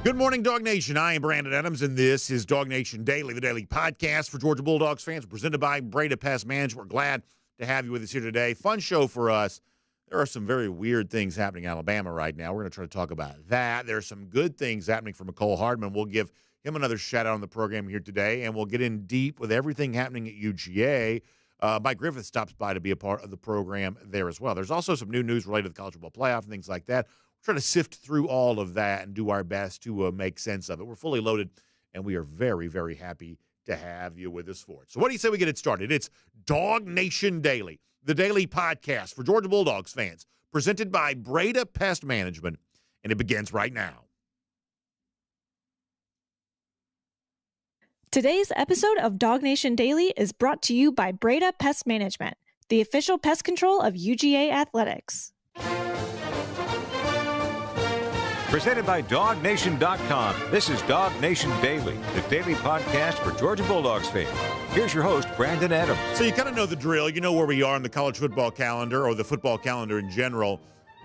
Good morning, Dog Nation. I am Brandon Adams, and this is DawgNation Daily, the daily podcast for Georgia Bulldogs fans, presented by Breda Pest Management. We're glad to have you with us here today. Fun show for us. There are some very weird things happening in Alabama right now. We're going to try to talk about that. There are some good things happening for Mecole Hardman. We'll give him another shout-out on the program here today, and we'll get in deep with everything happening at UGA. Mike Griffith stops by to be a part of the program there as well. There's also some new news related to the college football playoff and things like that. We're trying to sift through all of that and do our best to make sense of it. We're fully loaded, and we are very, very happy to have you with us for it. So what do you say we get it started? It's DawgNation Daily, the daily podcast for Georgia Bulldogs fans, presented by Breda Pest Management, and it begins right now. Today's episode of DawgNation Daily is brought to you by Breda Pest Management, the official pest control of UGA Athletics. Presented by DawgNation.com, this is DawgNation Daily, the daily podcast for Georgia Bulldogs fans. Here's your host, Brandon Adams. So you kind of know the drill. You know where we are in the college football calendar, or the football calendar in general.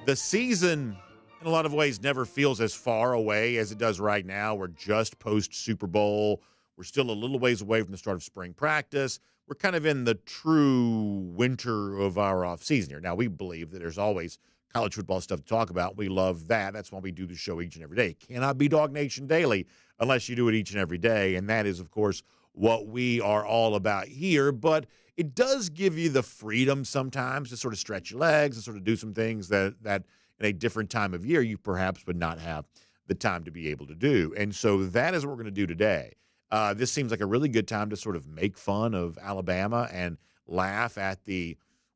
The season, in a lot of ways, never feels as far away as it does right now. We're just post-Super Bowl. We're still a little ways away from the start of spring practice. We're kind of in the true winter of our offseason here. Now, we believe that there's always college football stuff to talk about. We love that. That's why we do the show each and every day. It cannot be DawgNation Daily unless you do it each and every day, and that is, of course, what we are all about here. But it does give you the freedom sometimes to sort of stretch your legs and sort of do some things that in a different time of year you perhaps would not have the time to be able to do. And so that is what we're going to do today. This seems like a really good time to sort of make fun of Alabama and laugh at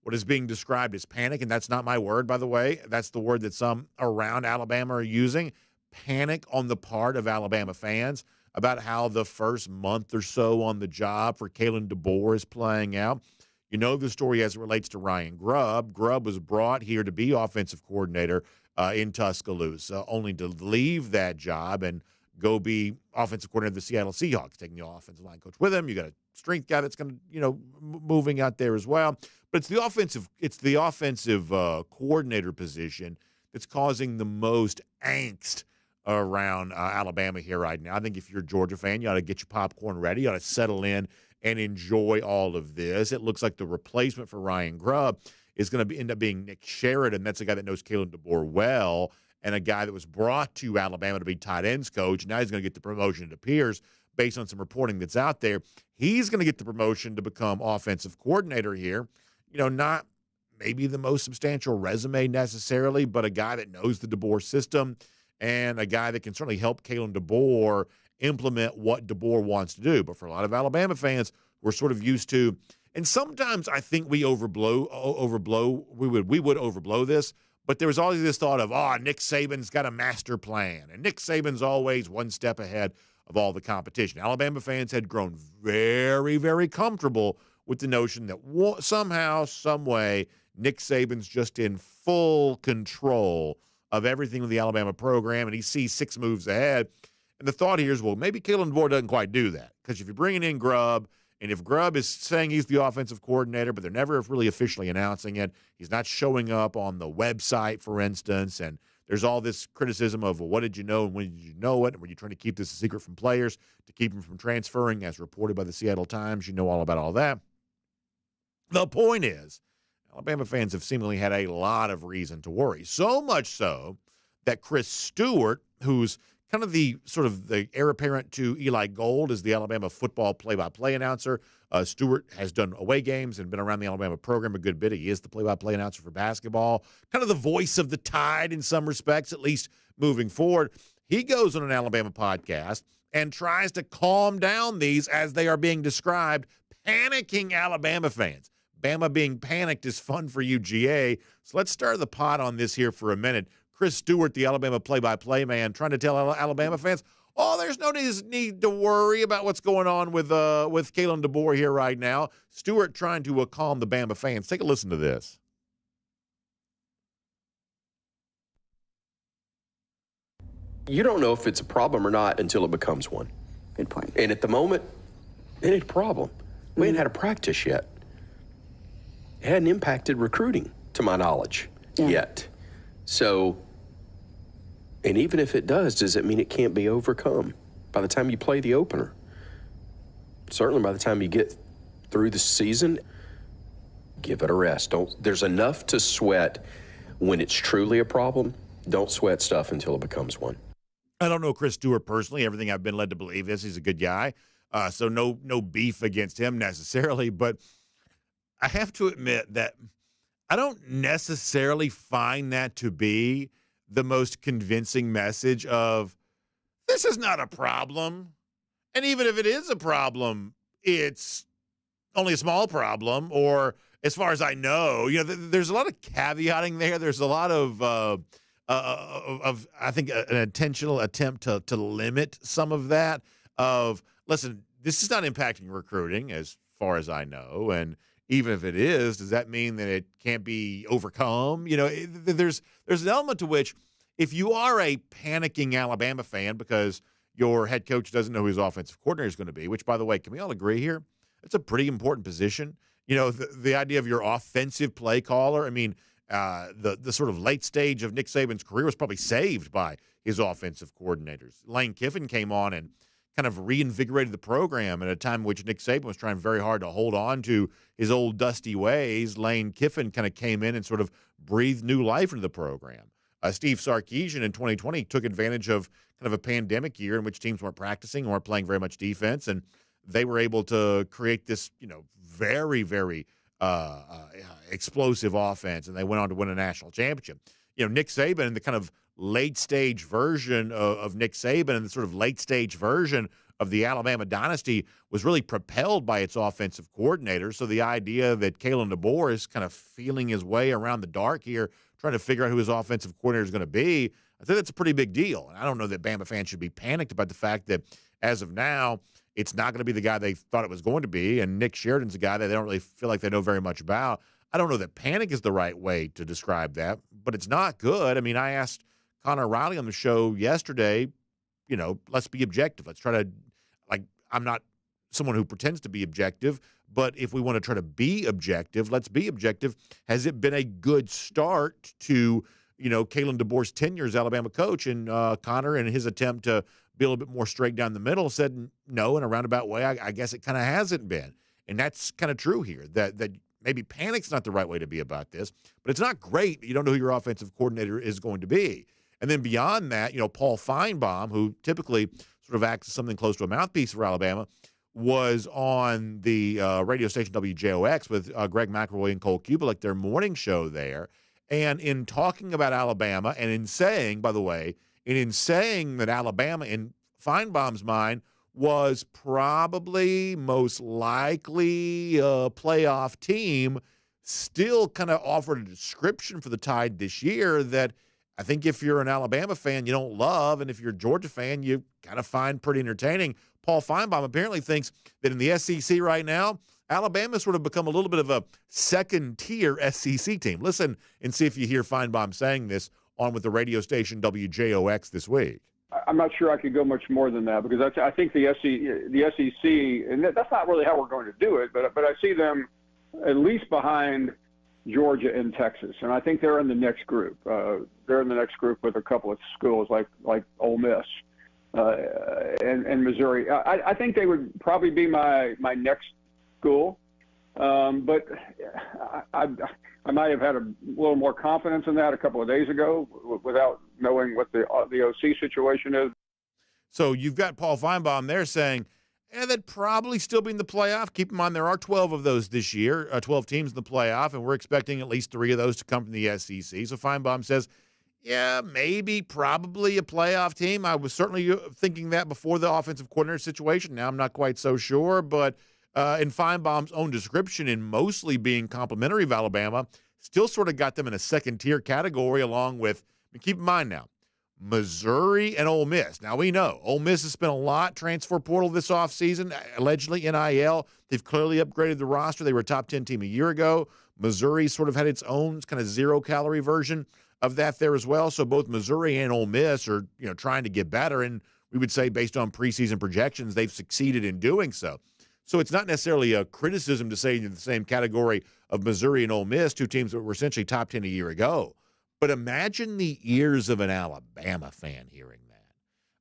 what is being described as panic, and that's not my word, by the way. That's the word that some around Alabama are using. Panic on the part of Alabama fans about how the first month or so on the job for Kalen DeBoer is playing out. You know the story as it relates to Ryan Grubb. Grubb was brought here to be offensive coordinator in Tuscaloosa, only to leave that job and go be offensive coordinator of the Seattle Seahawks, taking the offensive line coach with him. You got a strength guy that's going to, moving out there as well. But it's the offensive coordinator position that's causing the most angst around Alabama here right now. I think if you're a Georgia fan, you ought to get your popcorn ready. You ought to settle in and enjoy all of this. It looks like the replacement for Ryan Grubb is going to end up being Nick Sheridan. That's a guy that knows Kalen DeBoer well, and a guy that was brought to Alabama to be tight ends coach. Now he's going to get the promotion, it appears, based on some reporting that's out there. He's going to get the promotion to become offensive coordinator here. Not maybe the most substantial resume necessarily, but a guy that knows the DeBoer system and a guy that can certainly help Kalen DeBoer implement what DeBoer wants to do. But for a lot of Alabama fans, we're sort of used to, and sometimes I think we would overblow this. But there was always this thought of, Nick Saban's got a master plan, and Nick Saban's always one step ahead of all the competition. Alabama fans had grown very, very comfortable with the notion that somehow, some way, Nick Saban's just in full control of everything with the Alabama program, and he sees 6 moves ahead. And the thought here is, well, maybe Kalen DeBoer doesn't quite do that, because if you're bringing in Grubb, and if Grubb is saying he's the offensive coordinator, but they're never really officially announcing it, he's not showing up on the website, for instance, and there's all this criticism of, well, what did you know and when did you know it? And were you trying to keep this a secret from players to keep them from transferring, as reported by the Seattle Times? You know all about all that. The point is, Alabama fans have seemingly had a lot of reason to worry, so much so that Chris Stewart, who's kind of the heir apparent to Eli Gold as the Alabama football play-by-play announcer. Stewart has done away games and been around the Alabama program a good bit. He is the play-by-play announcer for basketball, kind of the voice of the Tide in some respects, at least moving forward. He goes on an Alabama podcast and tries to calm down these, as they are being described, panicking Alabama fans. Bama being panicked is fun for UGA. So let's stir the pot on this here for a minute. Chris Stewart, the Alabama play-by-play man, trying to tell Alabama fans, there's no need to worry about what's going on with Kalen DeBoer here right now. Stewart trying to calm the Bama fans. Take a listen to this. You don't know if it's a problem or not until it becomes one. Good point. And at the moment, it ain't a problem. We ain't had a practice yet. It hadn't impacted recruiting, to my knowledge, yet. So And even if it does it mean it can't be overcome by the time you play the opener? Certainly by the time you get through the season, give it a rest. There's enough to sweat when it's truly a problem. Don't sweat stuff until it becomes one. I don't know Chris Stewart personally. Everything I've been led to believe is he's a good guy. So no beef against him necessarily. But I have to admit that I don't necessarily find that to be the most convincing message of this is not a problem. And even if it is a problem, it's only a small problem, or as far as I know, there's a lot of caveating there. There's a lot of I think an intentional attempt to limit some of that. Listen, this is not impacting recruiting as far as I know, and even if it is, does that mean that it can't be overcome? There's an element to which, if you are a panicking Alabama fan because your head coach doesn't know who his offensive coordinator is going to be, which, by the way, can we all agree here? It's a pretty important position. The idea of your offensive play caller. I mean, the sort of late stage of Nick Saban's career was probably saved by his offensive coordinators. Lane Kiffin came on and kind of reinvigorated the program at a time in which Nick Saban was trying very hard to hold on to his old dusty ways. Lane Kiffin kind of came in and sort of breathed new life into the program. Steve Sarkisian in 2020 took advantage of kind of a pandemic year in which teams weren't practicing, weren't playing very much defense, and they were able to create this, very, very explosive offense, and they went on to win a national championship. Nick Saban and the kind of late-stage version of Nick Saban and the sort of late-stage version of the Alabama dynasty was really propelled by its offensive coordinator. So the idea that Kalen DeBoer is kind of feeling his way around the dark here, trying to figure out who his offensive coordinator is going to be, I think that's a pretty big deal. And I don't know that Bama fans should be panicked about the fact that as of now, it's not going to be the guy they thought it was going to be, and Nick Sheridan's a guy that they don't really feel like they know very much about. I don't know that panic is the right way to describe that, but it's not good. I mean, I asked Connor Riley on the show yesterday, let's be objective. Let's try to, I'm not someone who pretends to be objective, but if we want to try to be objective, let's be objective. Has it been a good start to, Kalen DeBoer's tenure as Alabama coach? And Connor, in his attempt to be a little bit more straight down the middle, said no in a roundabout way. I guess it kind of hasn't been. And that's kind of true here, that maybe panic's not the right way to be about this, but it's not great that you don't know who your offensive coordinator is going to be. And then beyond that, Paul Finebaum, who typically sort of acts as something close to a mouthpiece for Alabama, was on the radio station WJOX with Greg McElroy and Cole Kubelik, their morning show there. And in talking about Alabama and in saying, by the way, in saying that Alabama, in Finebaum's mind, was probably most likely a playoff team, still kind of offered a description for the Tide this year that I think if you're an Alabama fan, you don't love, and if you're a Georgia fan, you kind of find pretty entertaining. Paul Finebaum apparently thinks that in the SEC right now, Alabama's sort of become a little bit of a second-tier SEC team. Listen and see if you hear Finebaum saying this on with the radio station WJOX this week. I'm not sure I could go much more than that because I think the SEC, and that's not really how we're going to do it, but I see them at least behind Georgia and Texas, and I think they're in the next group. They're in the next group with a couple of schools like Ole Miss and Missouri. I think they would probably be my next school, but I might have had a little more confidence in that a couple of days ago without knowing what the OC situation is. So you've got Paul Finebaum there saying, they'd probably still be in the playoff. Keep in mind there are 12 of those this year, 12 teams in the playoff, and we're expecting at least 3 of those to come from the SEC. So Finebaum says, yeah, maybe, probably a playoff team. I was certainly thinking that before the offensive coordinator situation. Now I'm not quite so sure, but in Finebaum's own description, in mostly being complimentary of Alabama, still sort of got them in a second-tier category along with, keep in mind now, Missouri and Ole Miss. Now, we know Ole Miss has spent a lot transfer portal this offseason, allegedly NIL. They've clearly upgraded the roster. They were a top 10 team a year ago. Missouri sort of had its own kind of zero-calorie version of that there as well. So both Missouri and Ole Miss are, trying to get better, and we would say based on preseason projections, they've succeeded in doing so. So it's not necessarily a criticism to say in the same category of Missouri and Ole Miss, 2 teams that were essentially top 10 a year ago. But imagine the ears of an Alabama fan hearing that.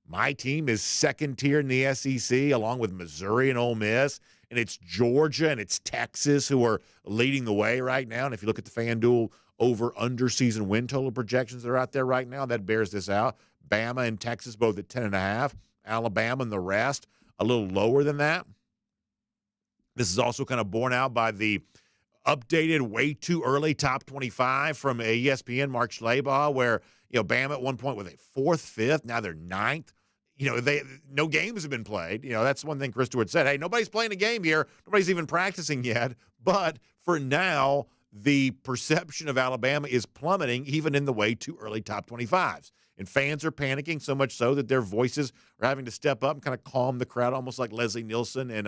My team is second tier in the SEC, along with Missouri and Ole Miss, and it's Georgia and it's Texas who are leading the way right now. And if you look at the FanDuel over-under season win total projections that are out there right now, that bears this out. Bama and Texas both at 10.5. Alabama and the rest a little lower than that. This is also kind of borne out by the updated way too early top 25 from ESPN, Mark Schlabach, where, Bama at one point was a 4th, 5th. Now they're 9th. No games have been played. That's one thing Chris Stewart said. Hey, nobody's playing a game here. Nobody's even practicing yet. But for now, the perception of Alabama is plummeting even in the way too early top 25s. And fans are panicking so much so that their voices are having to step up and kind of calm the crowd, almost like Leslie Nielsen in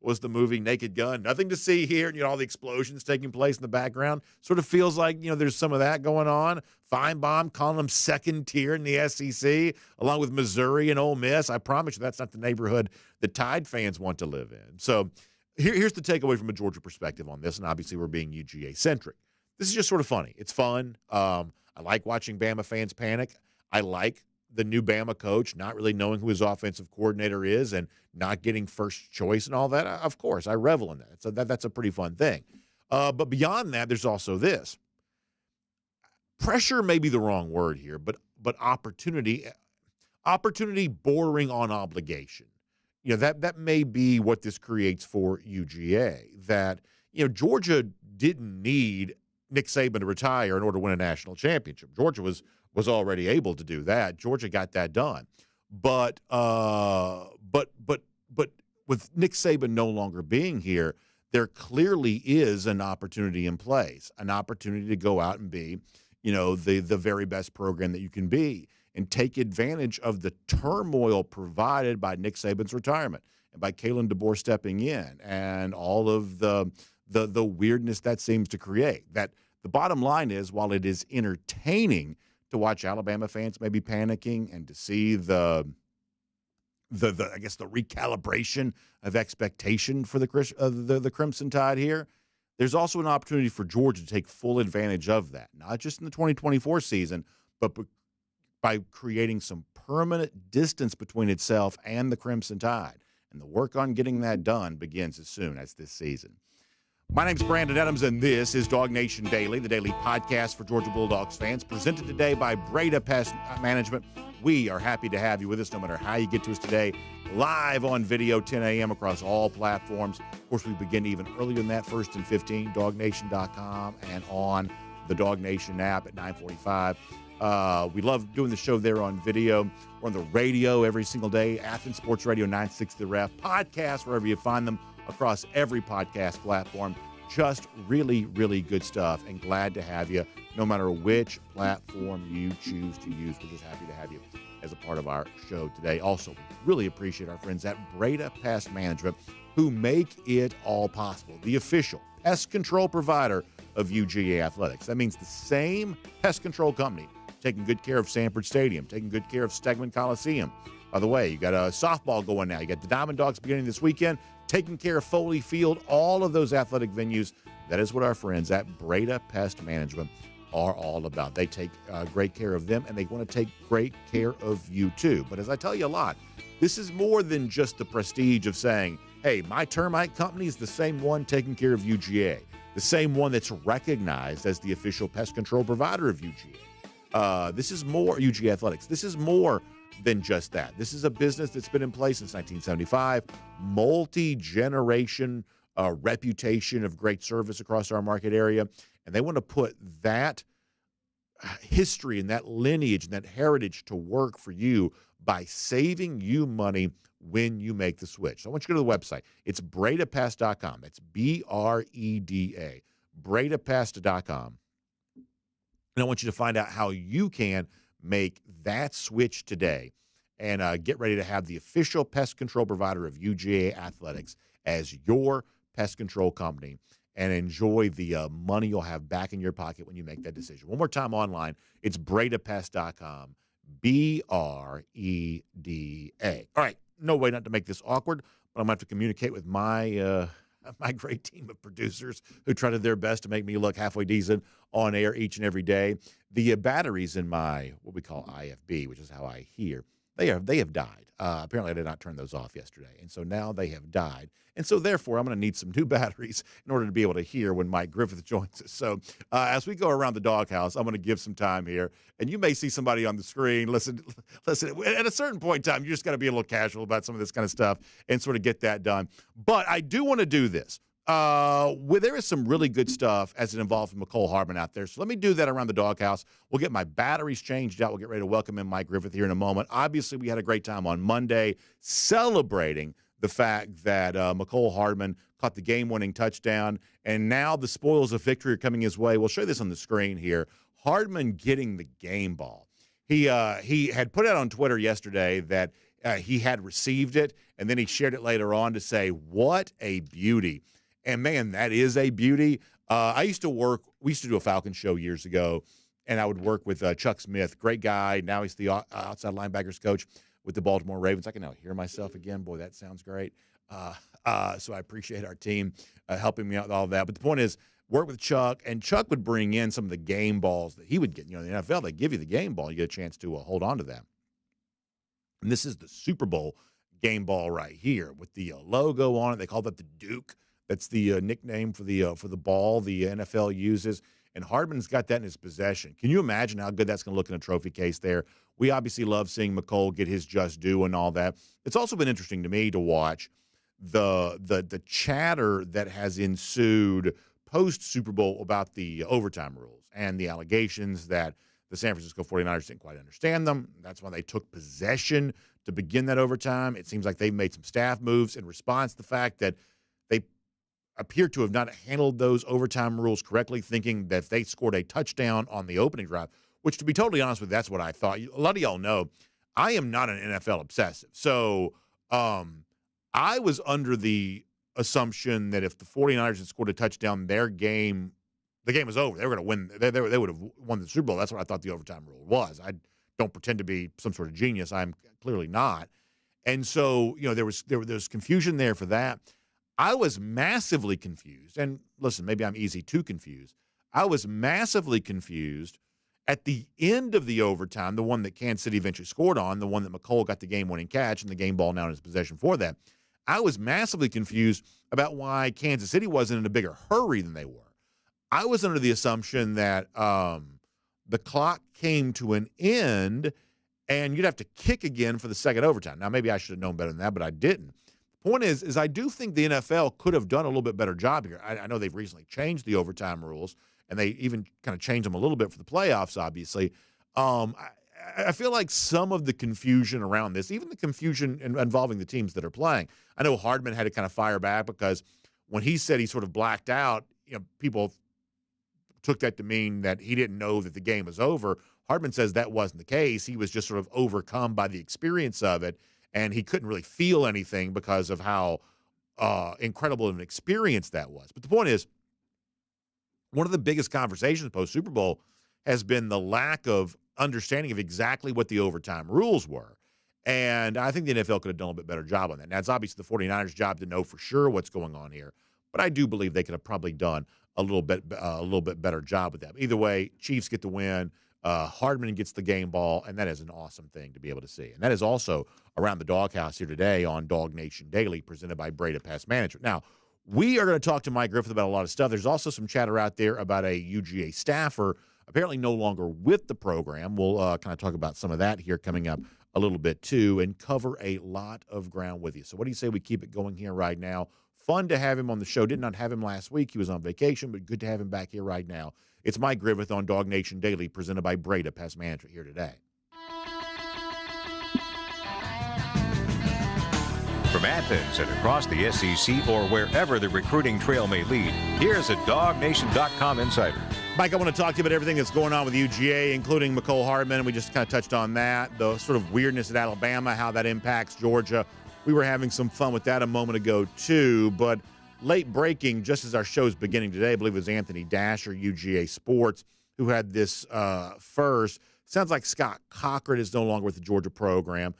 was the movie Naked Gun. Nothing to see here, and all the explosions taking place in the background. Sort of feels like, there's some of that going on. Finebaum calling them second tier in the SEC, along with Missouri and Ole Miss. I promise you that's not the neighborhood the Tide fans want to live in. So here's the takeaway from a Georgia perspective on this, and obviously we're being UGA-centric. This is just sort of funny. It's fun. I like watching Bama fans panic. I like the new Bama coach not really knowing who his offensive coordinator is and not getting first choice and all that. Of course, I revel in that. So that's a pretty fun thing. But beyond that, there's also this. Pressure may be the wrong word here, but opportunity bordering on obligation. That may be what this creates for UGA, that, Georgia didn't need Nick Saban to retire in order to win a national championship. Georgia was already able to do that. Georgia got that done. But with Nick Saban no longer being here, there clearly is an opportunity in place, an opportunity to go out and be, the very best program that you can be and take advantage of the turmoil provided by Nick Saban's retirement and by Kalen DeBoer stepping in and all of the weirdness that seems to create. That the bottom line is, while it is entertaining to watch Alabama fans maybe panicking and to see the recalibration of expectation for the Crimson Tide here, there's also an opportunity for Georgia to take full advantage of that, not just in the 2024 season, but by creating some permanent distance between itself and the Crimson Tide. And the work on getting that done begins as soon as this season. My name's Brandon Adams, and this is DawgNation Daily, the daily podcast for Georgia Bulldogs fans, presented today by Breda Pest Management. We are happy to have you with us no matter how you get to us today, live on video, 10 a.m. across all platforms. Of course, we begin even earlier than that, 1st and 15, DawgNation.com, and on the DawgNation app at 9:45. We love doing the show there on video. We're on the radio every single day, Athens Sports Radio 960 The Ref, podcasts wherever you find them, across every podcast platform. Just really, really good stuff, and glad to have you no matter which platform you choose to use. We're just happy to have you as a part of our show today. Also, we really appreciate our friends at Breda Pest Management who make it all possible. The official pest control provider of UGA Athletics. That means the same pest control company taking good care of Sanford Stadium, taking good care of Stegman Coliseum. By the way, you got a softball going now. You got the Diamond Dogs beginning this weekend, taking care of Foley Field, all of those athletic venues. That is what our friends at Breda Pest Management are all about. They take great care of them, and they want to take great care of you too. But as I tell you a lot, this is more than just the prestige of saying, hey, my termite company is the same one taking care of UGA, the same one that's recognized as the official pest control provider of UGA. This is more, UGA Athletics. This is more than just that. This is a business that's been in place since 1975, multi-generation reputation of great service across our market area, and they want to put that history and that lineage and that heritage to work for you by saving you money when you make the switch. So I want you to go to the website. It's bredapest.com. That's BREDA, bredapest.com. And I want you to find out how you can make that switch today and get ready to have the official pest control provider of UGA Athletics as your pest control company and enjoy the money you'll have back in your pocket when you make that decision. One more time online, it's bredapest.com, BREDA. All right, no way not to make this awkward, but I'm going to have to communicate with my my great team of producers who tried their best to make me look halfway decent on air each and every day. The batteries in my what we call IFB, which is how I hear, they have died. Apparently, I did not turn those off yesterday, and so now they have died. And so, therefore, I'm going to need some new batteries in order to be able to hear when Mike Griffith joins us. So, as we go around the doghouse, I'm going to give some time here, and you may see somebody on the screen. Listen. At a certain point in time, you just got to be a little casual about some of this kind of stuff and sort of get that done. But I do want to do this. There is some really good stuff as it involves Mecole Hardman out there. So let me do that around the doghouse. We'll get my batteries changed out. We'll get ready to welcome in Mike Griffith here in a moment. Obviously, we had a great time on Monday celebrating the fact that Mecole Hardman caught the game-winning touchdown, and now the spoils of victory are coming his way. We'll show you this on the screen here. Hardman getting the game ball. He had put out on Twitter yesterday that he had received it, and then he shared it later on to say, what a beauty. And, man, that is a beauty. We used to do a Falcons show years ago, and I would work with Chuck Smith, great guy. Now he's the outside linebackers coach with the Baltimore Ravens. I can now hear myself again. Boy, that sounds great. So I appreciate our team helping me out with all of that. But the point is, work with Chuck, and Chuck would bring in some of the game balls that he would get. In the NFL, they give you the game ball. You get a chance to hold on to that. And this is the Super Bowl game ball right here with the logo on it. They call that the Duke. That's the nickname for the ball the NFL uses. And Hardman's got that in his possession. Can you imagine how good that's going to look in a trophy case there? We obviously love seeing Mecole get his just due and all that. It's also been interesting to me to watch the chatter that has ensued post-Super Bowl about the overtime rules and the allegations that the San Francisco 49ers didn't quite understand them. That's why they took possession to begin that overtime. It seems like they made some staff moves in response to the fact that they appear to have not handled those overtime rules correctly, thinking that if they scored a touchdown on the opening drive, which, to be totally honest with you, that's what I thought. A lot of y'all know I am not an NFL obsessive. So I was under the assumption that if the 49ers had scored a touchdown, the game was over. They were going to win. They would have won the Super Bowl. That's what I thought the overtime rule was. I don't pretend to be some sort of genius. I'm clearly not. And so, there was confusion there for that. I was massively confused. And listen, maybe I'm easy to confuse. I was massively confused at the end of the overtime, the one that Kansas City eventually scored on, the one that Mecole got the game-winning catch and the game ball now in his possession for that. I was massively confused about why Kansas City wasn't in a bigger hurry than they were. I was under the assumption that the clock came to an end and you'd have to kick again for the second overtime. Now, maybe I should have known better than that, but I didn't. The point is I do think the NFL could have done a little bit better job here. I know they've recently changed the overtime rules, and they even kind of changed them a little bit for the playoffs, obviously. I feel like some of the confusion around this, even the confusion involving the teams that are playing, I know Hardman had to kind of fire back because when he said he sort of blacked out, people took that to mean that he didn't know that the game was over. Hardman says that wasn't the case. He was just sort of overcome by the experience of it, and he couldn't really feel anything because of how incredible of an experience that was. But the point is, one of the biggest conversations post-Super Bowl has been the lack of understanding of exactly what the overtime rules were. And I think the NFL could have done a little bit better job on that. Now, it's obviously the 49ers' job to know for sure what's going on here, but I do believe they could have probably done a little bit better job with that. Either way, Chiefs get the win. Hardman gets the game ball, and that is an awesome thing to be able to see. And that is also around the doghouse here today on DawgNation Daily, presented by Breda Pest Management. Now, we are going to talk to Mike Griffith about a lot of stuff. There's also some chatter out there about a UGA staffer apparently no longer with the program. We'll kind of talk about some of that here coming up a little bit too and cover a lot of ground with you. So what do you say we keep it going here right now? Fun to have him on the show. Did not have him last week. He was on vacation, but good to have him back here right now. It's Mike Griffith on DawgNation Daily, presented by Breda Pest Management here today. From Athens and across the SEC or wherever the recruiting trail may lead, here's a DawgNation.com insider. Mike, I want to talk to you about everything that's going on with UGA, including Mecole Hardman. We just kind of touched on that, the sort of weirdness at Alabama, how that impacts Georgia. We were having some fun with that a moment ago, too. But late breaking, just as our show's beginning today, I believe it was Anthony Dasher, UGA Sports, who had this first. Sounds like Scott Cochran is no longer with the Georgia program.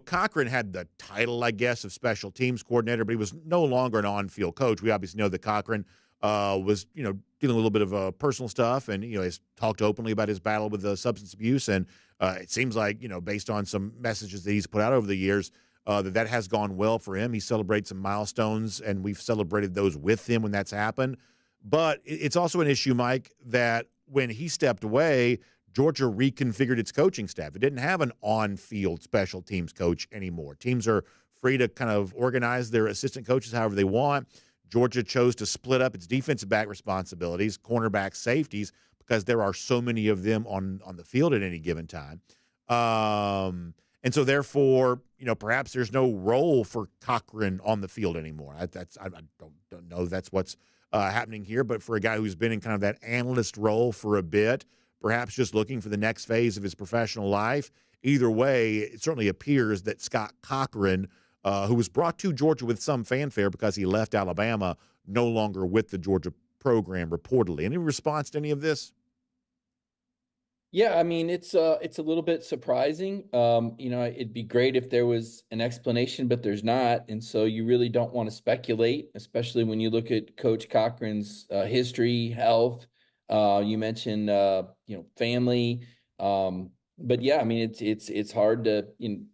Cochran had the title, I guess, of special teams coordinator, but he was no longer an on-field coach. We obviously know that Cochran was, dealing with a little bit of personal stuff, and has talked openly about his battle with substance abuse. And it seems like, based on some messages that he's put out over the years, that has gone well for him. He celebrates some milestones, and we've celebrated those with him when that's happened. But it's also an issue, Mike, that when he stepped away, Georgia reconfigured its coaching staff. It didn't have an on-field special teams coach anymore. Teams are free to kind of organize their assistant coaches however they want. Georgia chose to split up its defensive back responsibilities, cornerback, safeties, because there are so many of them on the field at any given time. And so, therefore, perhaps there's no role for Cochran on the field anymore. I don't know that's what's happening here, but for a guy who's been in kind of that analyst role for a bit, perhaps just looking for the next phase of his professional life. Either way, it certainly appears that Scott Cochran, who was brought to Georgia with some fanfare because he left Alabama, no longer with the Georgia program, reportedly. Any response to any of this? Yeah, I mean, it's a little bit surprising. It'd be great if there was an explanation, but there's not. And so you really don't want to speculate, especially when you look at Coach Cochran's history, health. You mentioned, family. But yeah, I mean, it's hard to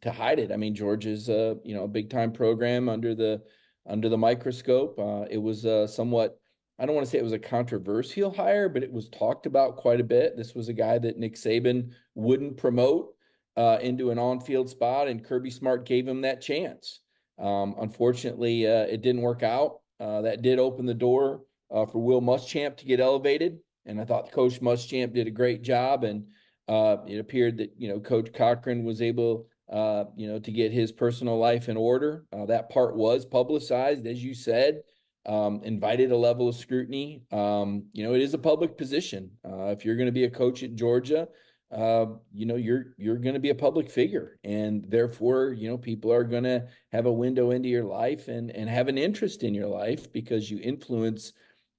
hide it. I mean, Georgia's a big time program under the microscope. It was somewhat, I don't want to say it was a controversial hire, but it was talked about quite a bit. This was a guy that Nick Saban wouldn't promote into an on-field spot, and Kirby Smart gave him that chance. Unfortunately, it didn't work out. That did open the door for Will Muschamp to get elevated, and I thought Coach Muschamp did a great job. And it appeared that Coach Cochran was able to get his personal life in order. That part was publicized, as you said. Invited a level of scrutiny. It is a public position. If you're going to be a coach at Georgia, you're going to be a public figure, and therefore, people are going to have a window into your life and have an interest in your life because you influence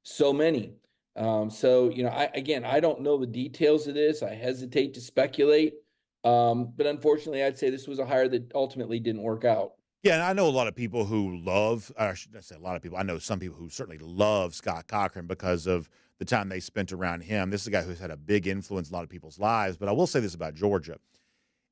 so many. I don't know the details of this. I hesitate to speculate. But unfortunately, I'd say this was a hire that ultimately didn't work out. Yeah, and I know a lot of people who love, or I shouldn't say a lot of people, I know some people who certainly love Scott Cochran because of the time they spent around him. This is a guy who's had a big influence in a lot of people's lives. But I will say this about Georgia,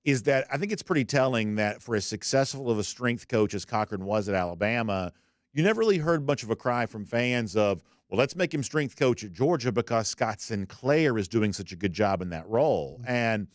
is that I think it's pretty telling that for as successful of a strength coach as Cochran was at Alabama, you never really heard much of a cry from fans of, well, let's make him strength coach at Georgia because Scott Sinclair is doing such a good job in that role. And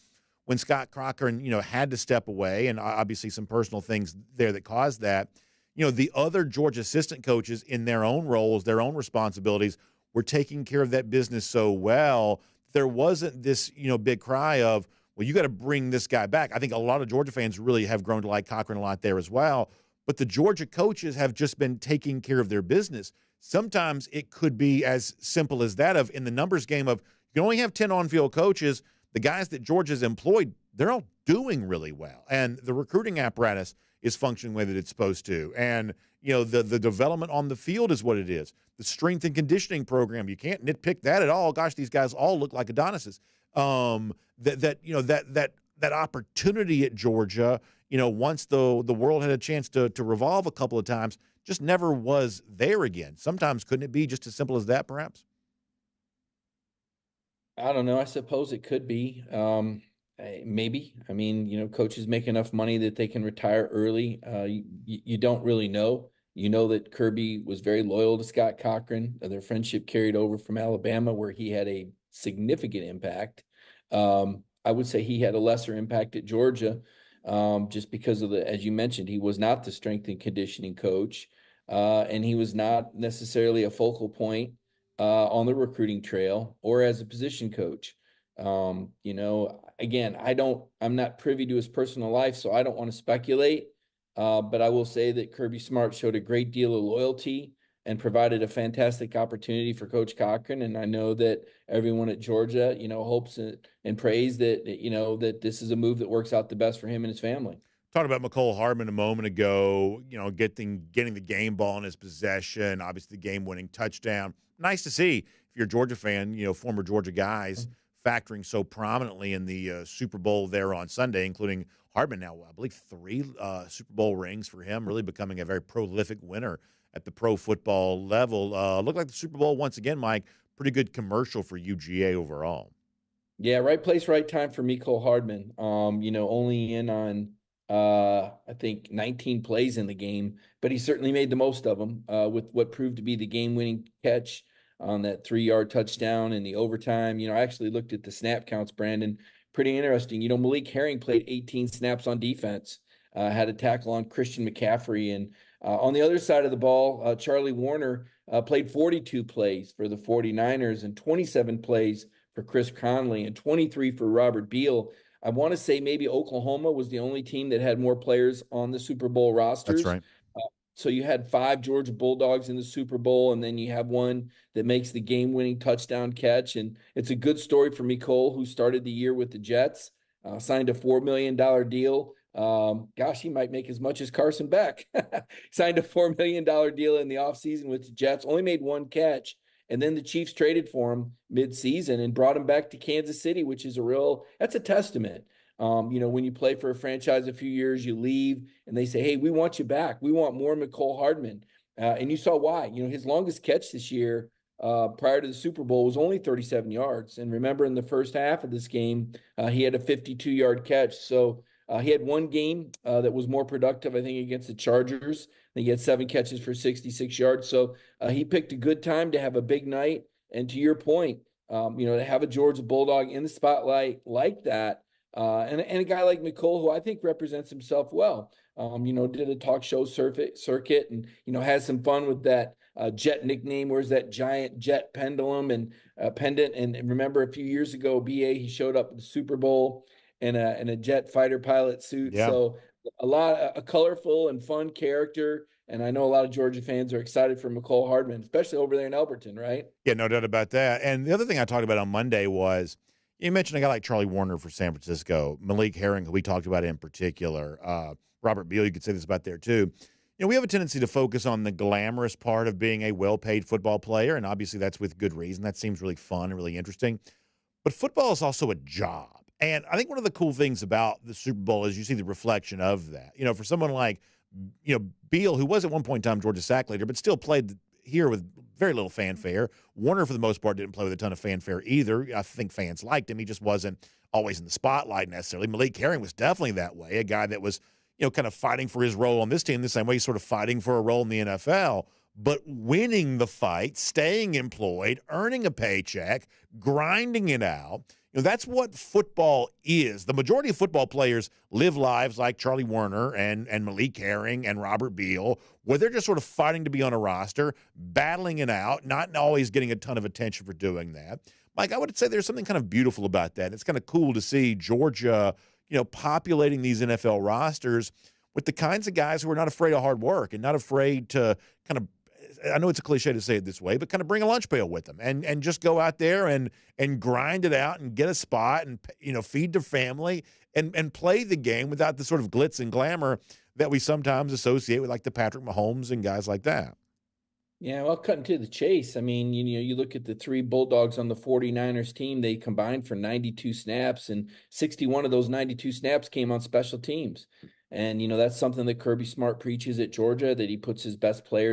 when Scott Cochran, had to step away, and obviously some personal things there that caused that, the other Georgia assistant coaches in their own roles, their own responsibilities, were taking care of that business so well. There wasn't this, big cry of, well, you got to bring this guy back. I think a lot of Georgia fans really have grown to like Cochran a lot there as well. But the Georgia coaches have just been taking care of their business. Sometimes it could be as simple as that of in the numbers game of you can only have 10 on-field coaches. The guys that Georgia's employed, they're all doing really well. And the recruiting apparatus is functioning the way that it's supposed to. And, the development on the field is what it is. The strength and conditioning program, you can't nitpick that at all. Gosh, these guys all look like Adonises. That opportunity at Georgia, once the world had a chance to revolve a couple of times, just never was there again. Sometimes couldn't it be just as simple as that, perhaps? I don't know. I suppose it could be. Maybe. I mean, coaches make enough money that they can retire early. You don't really know. You know that Kirby was very loyal to Scott Cochran. Their friendship carried over from Alabama, where he had a significant impact. I would say he had a lesser impact at Georgia, just because of as you mentioned, he was not the strength and conditioning coach, and he was not necessarily a focal point on the recruiting trail or as a position coach. Again, I'm not privy to his personal life, so I don't want to speculate. But I will say that Kirby Smart showed a great deal of loyalty and provided a fantastic opportunity for Coach Cochran. And I know that everyone at Georgia, hopes and prays that, that this is a move that works out the best for him and his family. Talked about Mecole Hardman a moment ago, getting the game ball in his possession, obviously the game-winning touchdown. Nice to see, if you're a Georgia fan, former Georgia guys factoring so prominently in the Super Bowl there on Sunday, including Hardman now, I believe, 3 Super Bowl rings for him, really becoming a very prolific winner at the pro football level. Looked like the Super Bowl once again, Mike, pretty good commercial for UGA overall. Yeah, right place, right time for Mecole Hardman. Only in on I think 19 plays in the game, but he certainly made the most of them with what proved to be the game-winning catch on that 3-yard touchdown in the overtime. I actually looked at the snap counts, Brandon. Pretty interesting. Malik Herring played 18 snaps on defense, had a tackle on Christian McCaffrey. And on the other side of the ball, Charlie Warner played 42 plays for the 49ers and 27 plays for Chris Conley and 23 for Robert Beal. I want to say maybe Oklahoma was the only team that had more players on the Super Bowl rosters. That's right. So you had 5 Georgia Bulldogs in the Super Bowl, and then you have one that makes the game-winning touchdown catch. And it's a good story for Mecole, who started the year with the Jets, signed a $4 million deal. Gosh, he might make as much as Carson Beck. Signed a $4 million deal in the offseason with the Jets, only made 1 catch. And then the Chiefs traded for him mid-season and brought him back to Kansas City, which is that's a testament. When you play for a franchise a few years, you leave and they say, hey, we want you back. We want more Mecole Hardman. And you saw why. His longest catch this year prior to the Super Bowl was only 37 yards. And remember, in the first half of this game, he had a 52-yard catch. So he had one game that was more productive, I think, against the Chargers. He had 7 catches for 66 yards. So he picked a good time to have a big night. And to your point, to have a Georgia Bulldog in the spotlight like that, and a guy like Mecole, who I think represents himself well, did a talk show circuit and, has some fun with that Jet nickname. Where's that giant jet pendulum and pendant? And remember a few years ago, BA, he showed up at the Super Bowl in a jet fighter pilot suit. Yeah. So a colorful and fun character. And I know a lot of Georgia fans are excited for Mecole Hardman, especially over there in Elberton, right? Yeah, no doubt about that. And the other thing I talked about on Monday was, you mentioned a guy like Charlie Warner for San Francisco, Malik Herring, who we talked about in particular, Robert Beal, you could say this about there too. We have a tendency to focus on the glamorous part of being a well-paid football player, and obviously that's with good reason. That seems really fun and really interesting. But football is also a job. And I think one of the cool things about the Super Bowl is you see the reflection of that. For someone like, Beal, who was at one point in time Georgia's sack leader, but still played here with very little fanfare. Warner, for the most part, didn't play with a ton of fanfare either. I think fans liked him. He just wasn't always in the spotlight necessarily. Malik Herring was definitely that way, a guy that was, kind of fighting for his role on this team the same way he's sort of fighting for a role in the NFL, but winning the fight, staying employed, earning a paycheck, grinding it out. That's what football is. The majority of football players live lives like Charlie Warner and Malik Herring and Robert Beal, where they're just sort of fighting to be on a roster, battling it out, not always getting a ton of attention for doing that. Mike, I would say there's something kind of beautiful about that. It's kind of cool to see Georgia, populating these NFL rosters with the kinds of guys who are not afraid of hard work and not afraid to kind of, I know it's a cliche to say it this way, but kind of bring a lunch pail with them and just go out there and grind it out and get a spot and, feed their family and play the game without the sort of glitz and glamour that we sometimes associate with like the Patrick Mahomes and guys like that. Yeah, well, cutting to the chase. I mean, you look at the 3 Bulldogs on the 49ers team, they combined for 92 snaps, and 61 of those 92 snaps came on special teams. And, that's something that Kirby Smart preaches at Georgia, that he puts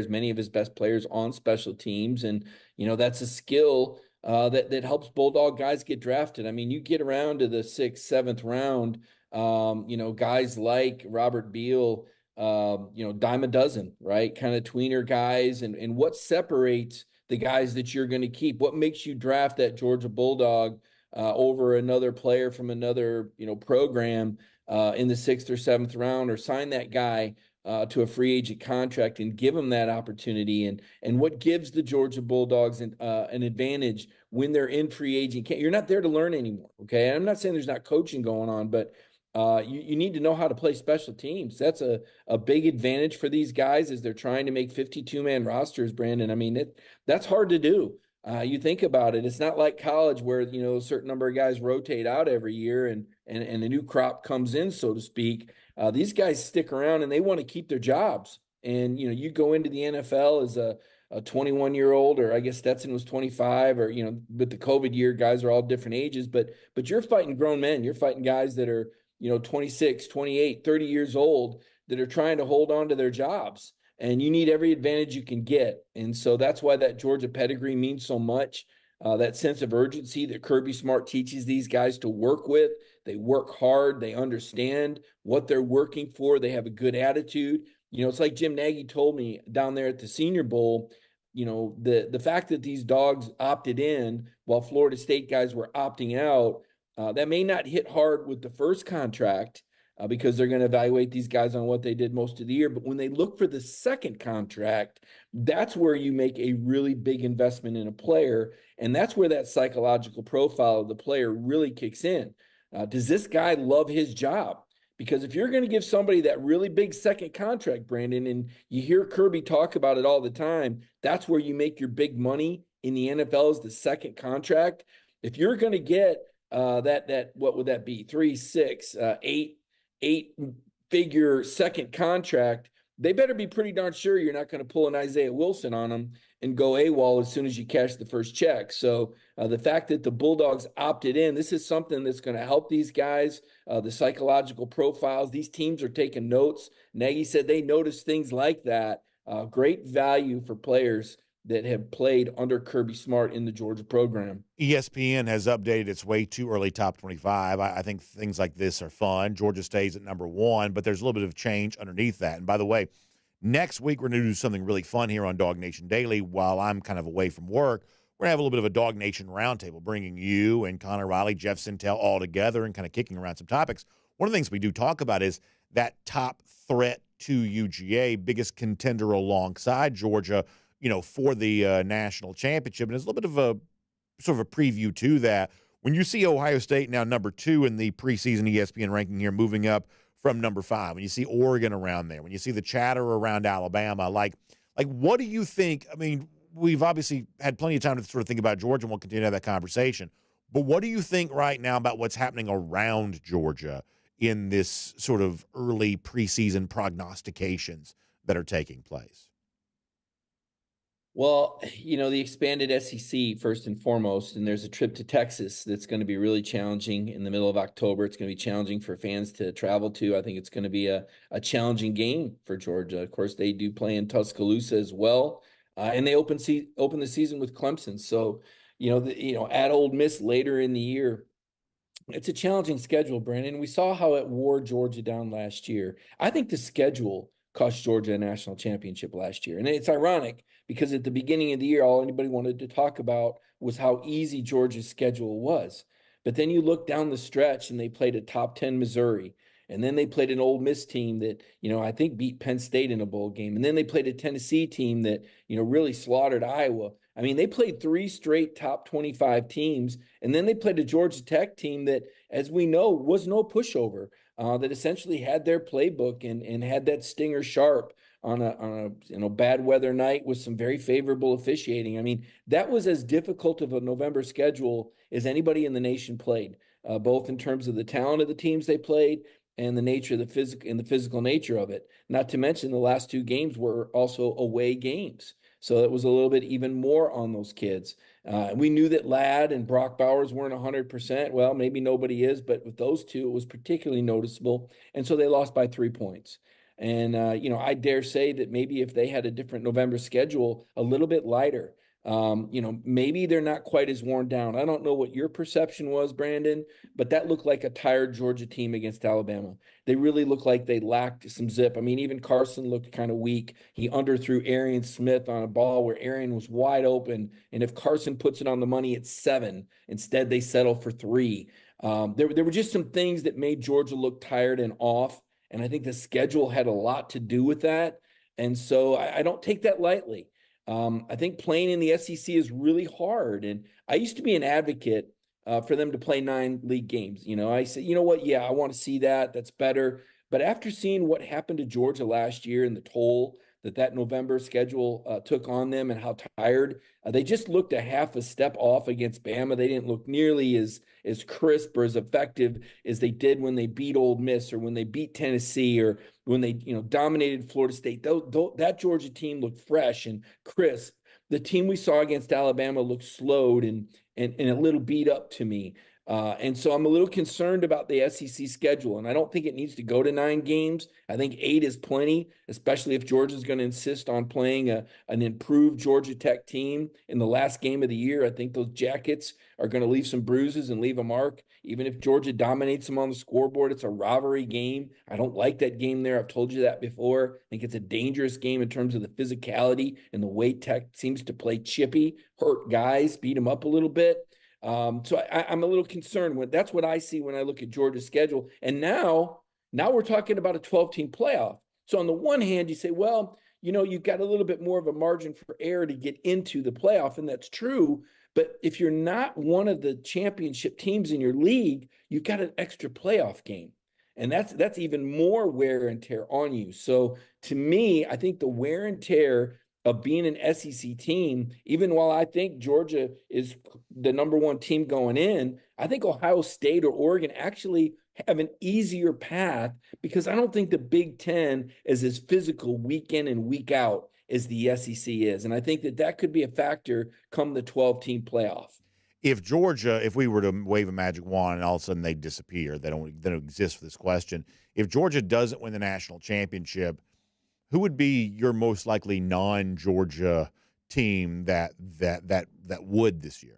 many of his best players on special teams. And, that's a skill that helps Bulldog guys get drafted. I mean, you get around to the 6th, 7th round, guys like Robert Beal, dime a dozen, right? Kind of tweener guys. And what separates the guys that you're going to keep? What makes you draft that Georgia Bulldog over another player from another, program in the 6th or 7th round, or sign that guy to a free agent contract and give him that opportunity? And what gives the Georgia Bulldogs an advantage when they're in free agent? You're not there to learn anymore, okay? And I'm not saying there's not coaching going on, but you need to know how to play special teams. That's a big advantage for these guys as they're trying to make 52-man rosters, Brandon. I mean, that's hard to do. You think about it. It's not like college where, a certain number of guys rotate out every year and a new crop comes in, so to speak. These guys stick around and they want to keep their jobs. And, you go into the NFL as a 21-year-old, or I guess Stetson was 25, or, with the COVID year, guys are all different ages, but you're fighting grown men. You're fighting guys that are, 26, 28, 30 years old that are trying to hold on to their jobs. And you need every advantage you can get. And so that's why that Georgia pedigree means so much. That sense of urgency that Kirby Smart teaches these guys to work with. They work hard. They understand what they're working for. They have a good attitude. It's like Jim Nagy told me down there at the Senior Bowl, the fact that these dogs opted in while Florida State guys were opting out, that may not hit hard with the first contract, because they're going to evaluate these guys on what they did most of the year. But when they look for the second contract, that's where you make a really big investment in a player. And that's where that psychological profile of the player really kicks in. Does this guy love his job? Because if you're going to give somebody that really big second contract, Brandon, and you hear Kirby talk about it all the time, that's where you make your big money in the NFL, is the second contract. If you're going to get that what would that be? 3, 6, 8-figure second contract, they better be pretty darn sure you're not going to pull an Isaiah Wilson on them and go AWOL as soon as you cash the first check. So the fact that the Bulldogs opted in, this is something that's going to help these guys, the psychological profiles. These teams are taking notes. Nagy said they noticed things like that. Great value for players that have played under Kirby Smart in the Georgia program. ESPN has updated its way too early top 25. I think things like this are fun. Georgia stays at number 1, but there's a little bit of change underneath that. And by the way, next week we're going to do something really fun here on DawgNation Daily while I'm kind of away from work. We're going to have a little bit of a DawgNation roundtable, bringing you and Connor Riley, Jeff Sintel all together and kind of kicking around some topics. One of the things we do talk about is that top threat to UGA, biggest contender alongside Georgia, for the national championship. And there's a little bit of a sort of a preview to that. When you see Ohio State now number 2 in the preseason ESPN ranking here, moving up from number 5, when you see Oregon around there, when you see the chatter around Alabama, like what do you think? I mean, we've obviously had plenty of time to sort of think about Georgia, and we'll continue to have that conversation. But what do you think right now about what's happening around Georgia in this sort of early preseason prognostications that are taking place? Well, the expanded SEC first and foremost, and there's a trip to Texas that's going to be really challenging in the middle of October. It's going to be challenging for fans to travel to. I think it's going to be a challenging game for Georgia. Of course, they do play in Tuscaloosa as well, and they open the season with Clemson. So, at Ole Miss later in the year. It's a challenging schedule, Brandon. We saw how it wore Georgia down last year. I think the schedule cost Georgia a national championship last year. And it's ironic because at the beginning of the year, all anybody wanted to talk about was how easy Georgia's schedule was. But then you look down the stretch and they played a top 10 Missouri. And then they played an Ole Miss team that, I think beat Penn State in a bowl game. And then they played a Tennessee team that, really slaughtered Iowa. I mean, they played 3 straight top 25 teams. And then they played a Georgia Tech team that, as we know, was no pushover. That essentially had their playbook and had that stinger sharp on a bad weather night with some very favorable officiating. I mean, that was as difficult of a November schedule as anybody in the nation played, both in terms of the talent of the teams they played and the nature of the physical nature of it. Not to mention the last 2 games were also away games. So it was a little bit even more on those kids. We knew that Ladd and Brock Bowers weren't 100%. Well, maybe nobody is, but with those 2, it was particularly noticeable. And so they lost by 3 points. And, I dare say that maybe if they had a different November schedule, a little bit lighter, maybe they're not quite as worn down. I don't know what your perception was, Brandon, but that looked like a tired Georgia team against Alabama. They really looked like they lacked some zip. I mean, even Carson looked kind of weak. He underthrew Arian Smith on a ball where Arian was wide open. And if Carson puts it on the money, it's 7. Instead, they settle for 3. There were just some things that made Georgia look tired and off. And I think the schedule had a lot to do with that. And so I don't take that lightly. I think playing in the SEC is really hard. And I used to be an advocate for them to play 9 league games. I said, you know what? Yeah, I want to see that. That's better. But after seeing what happened to Georgia last year and the toll that November schedule took on them and how tired. They just looked a half a step off against Bama. They didn't look nearly as crisp or as effective as they did when they beat Ole Miss or when they beat Tennessee or when they dominated Florida State. That Georgia team looked fresh and crisp. The team we saw against Alabama looked slowed and a little beat up to me. And so I'm a little concerned about the SEC schedule, and I don't think it needs to go to 9 games. I think 8 is plenty, especially if Georgia's going to insist on playing an improved Georgia Tech team in the last game of the year. I think those Jackets are going to leave some bruises and leave a mark. Even if Georgia dominates them on the scoreboard, it's a rivalry game. I don't like that game there. I've told you that before. I think it's a dangerous game in terms of the physicality and the way Tech seems to play chippy, hurt guys, beat them up a little bit. So I'm a little concerned. That's what I see when I look at Georgia's schedule. And now we're talking about a 12-team playoff. So on the one hand, you say, well, you've got a little bit more of a margin for error to get into the playoff, and that's true. But if you're not one of the championship teams in your league, you've got an extra playoff game. And that's even more wear and tear on you. So to me, I think the wear and tear of being an SEC team, even while I think Georgia is the number 1 team going in, I think Ohio State or Oregon actually have an easier path because I don't think the Big Ten is as physical week in and week out as the SEC is. And I think that could be a factor come the 12-team playoff. If we were to wave a magic wand and all of a sudden they disappear, they don't exist for this question. If Georgia doesn't win the national championship, who would be your most likely non-Georgia team that would this year?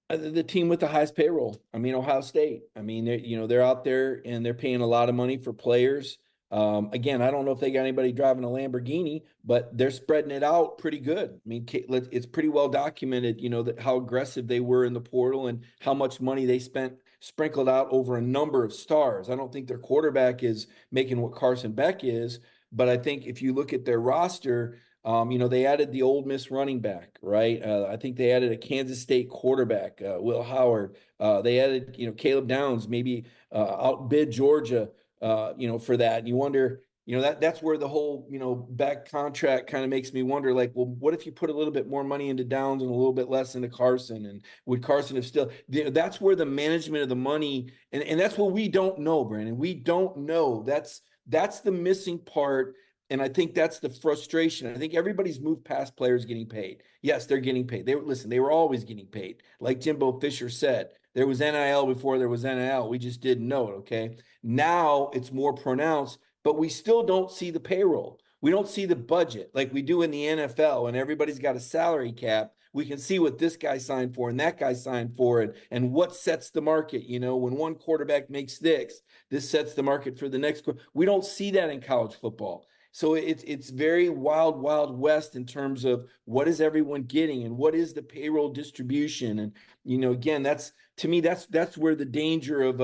The team with the highest payroll. I mean, Ohio State. I mean, they're out there and they're paying a lot of money for players. Again, I don't know if they got anybody driving a Lamborghini, but they're spreading it out pretty good. I mean, it's pretty well documented, that how aggressive they were in the portal and how much money they spent sprinkled out over a number of stars. I don't think their quarterback is making what Carson Beck is. But I think if you look at their roster, they added the Ole Miss running back, right? I think they added a Kansas State quarterback, Will Howard. They added, Caleb Downs, maybe outbid Georgia, for that. And you wonder, that's where the whole, back contract kind of makes me wonder, like, well, what if you put a little bit more money into Downs and a little bit less into Carson? And would Carson have still, that's where the management of the money, and that's what we don't know, Brandon. We don't know. That's the missing part, and I think that's the frustration. I think everybody's moved past players getting paid. Yes, they're getting paid. They were always getting paid. Like Jimbo Fisher said, there was NIL before there was NIL. We just didn't know it, okay? Now it's more pronounced, but we still don't see the payroll. We don't see the budget like we do in the NFL, and everybody's got a salary cap. We can see what this guy signed for and that guy signed for it and what sets the market. When one quarterback makes this sets the market for the next. We don't see that in college football. So it's very wild, wild west in terms of what is everyone getting and what is the payroll distribution. And, again, that's where the danger of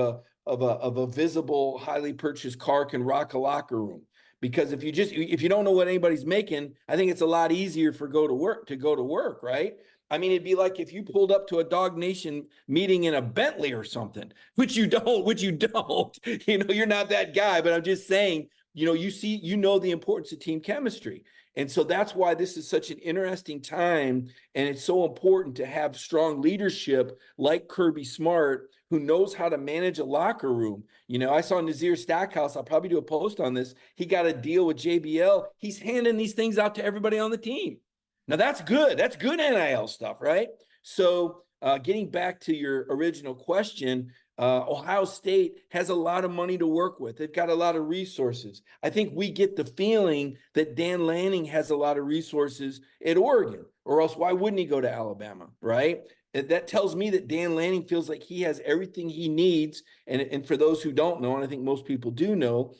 a visible, highly purchased car can rock a locker room. Because if you don't know what anybody's making, I think it's a lot easier to go to work, right? I mean, it'd be like if you pulled up to a DawgNation meeting in a Bentley or something, which you don't, you're not that guy, but I'm just saying, you know the importance of team chemistry. And so that's why this is such an interesting time. And it's so important to have strong leadership like Kirby Smart, who knows how to manage a locker room. I saw Nazir Stackhouse. I'll probably do a post on this. He got a deal with JBL. He's handing these things out to everybody on the team. Now that's good. That's good NIL stuff, right? So getting back to your original question, Ohio State has a lot of money to work with. They've got a lot of resources. I think we get the feeling that Dan Lanning has a lot of resources at Oregon, or else why wouldn't he go to Alabama, right? That tells me that Dan Lanning feels like he has everything he needs. And for those who don't know, and I think most people do know,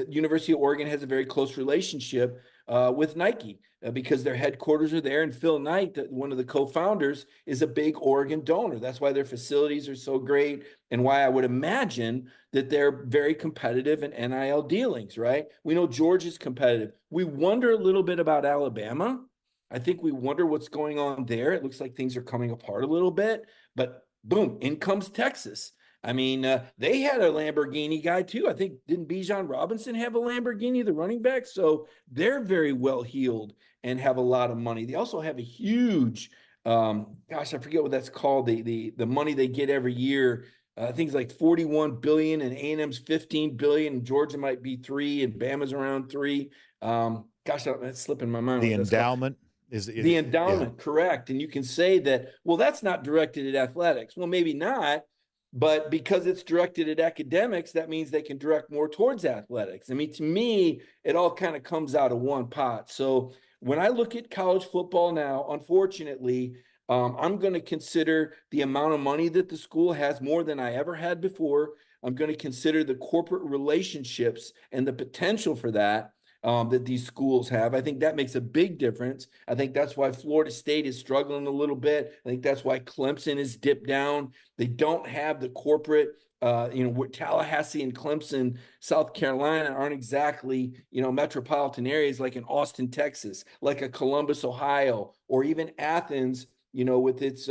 University of Oregon has a very close relationship with Nike because their headquarters are there. And Phil Knight, one of the co-founders, is a big Oregon donor. That's why their facilities are so great and why I would imagine that they're very competitive in NIL dealings, right? We know Georgia's competitive. We wonder a little bit about Alabama. I think we wonder what's going on there. It looks like things are coming apart a little bit, but boom, in comes Texas. I mean, they had a Lamborghini guy too. I think, didn't Bijan Robinson have a Lamborghini, the running back? So they're very well heeled and have a lot of money. They also have a huge, gosh, I forget what that's called. The money they get every year. I think it's like 41 billion, and A&M's 15 billion, and Georgia might be 3, and Bama's around 3. Gosh, that's slipping my mind. The endowment is the endowment, yeah. Correct. And you can say that, well, that's not directed at athletics. Well, maybe not, but because it's directed at academics, that means they can direct more towards athletics. I mean, to me, it all kind of comes out of one pot. So when I look at college football now, unfortunately, I'm going to consider the amount of money that the school has more than I ever had before. I'm going to consider the corporate relationships and the potential for that these schools have. I think that makes a big difference. I think that's why Florida State is struggling a little bit. I think that's why Clemson is dipped down. They don't have the corporate, Tallahassee and Clemson, South Carolina aren't exactly, metropolitan areas like in Austin, Texas, like a Columbus, Ohio, or even Athens, with its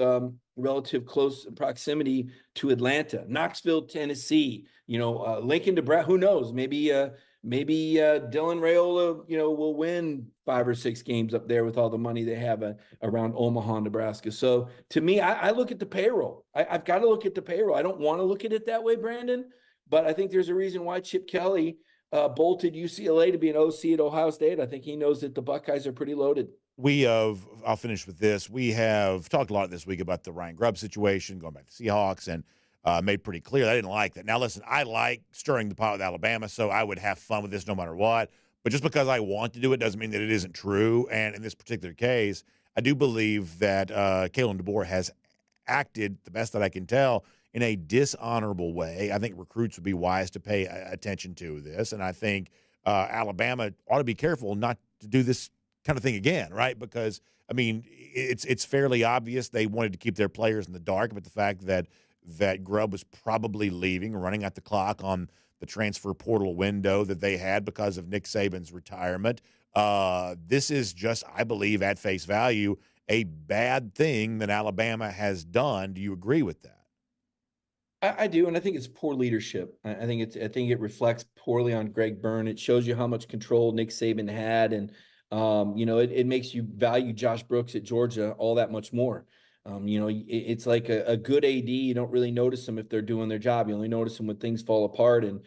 relative close proximity to Atlanta, Knoxville, Tennessee, Lincoln, Nebraska. Who knows? Maybe Dylan Raiola, will win 5 or 6 games up there with all the money they have around Omaha, Nebraska. So to me, I look at the payroll. I've got to look at the payroll. I don't want to look at it that way, Brandon, but I think there's a reason why Chip Kelly bolted UCLA to be an OC at Ohio State. I think he knows that the Buckeyes are pretty loaded. I'll finish with this. We have talked a lot this week about the Ryan Grubb situation, going back to Seahawks, and made pretty clear I didn't like that. Now, listen, I like stirring the pot with Alabama, so I would have fun with this no matter what. But just because I want to do it doesn't mean that it isn't true. And in this particular case, I do believe that Kalen DeBoer has acted, the best that I can tell, in a dishonorable way. I think recruits would be wise to pay attention to this. And I think Alabama ought to be careful not to do this kind of thing again, right? Because, I mean, it's fairly obvious they wanted to keep their players in the dark, but the fact that Grubb was probably leaving, running at the clock on the transfer portal window that they had because of Nick Saban's retirement. This is just, I believe, at face value, a bad thing that Alabama has done. Do you agree with that? I do, and I think it's poor leadership. I think it reflects poorly on Greg Byrne. It shows you how much control Nick Saban had, and it makes you value Josh Brooks at Georgia all that much more. It's like a good AD. You don't really notice them if they're doing their job. You only notice them when things fall apart. And,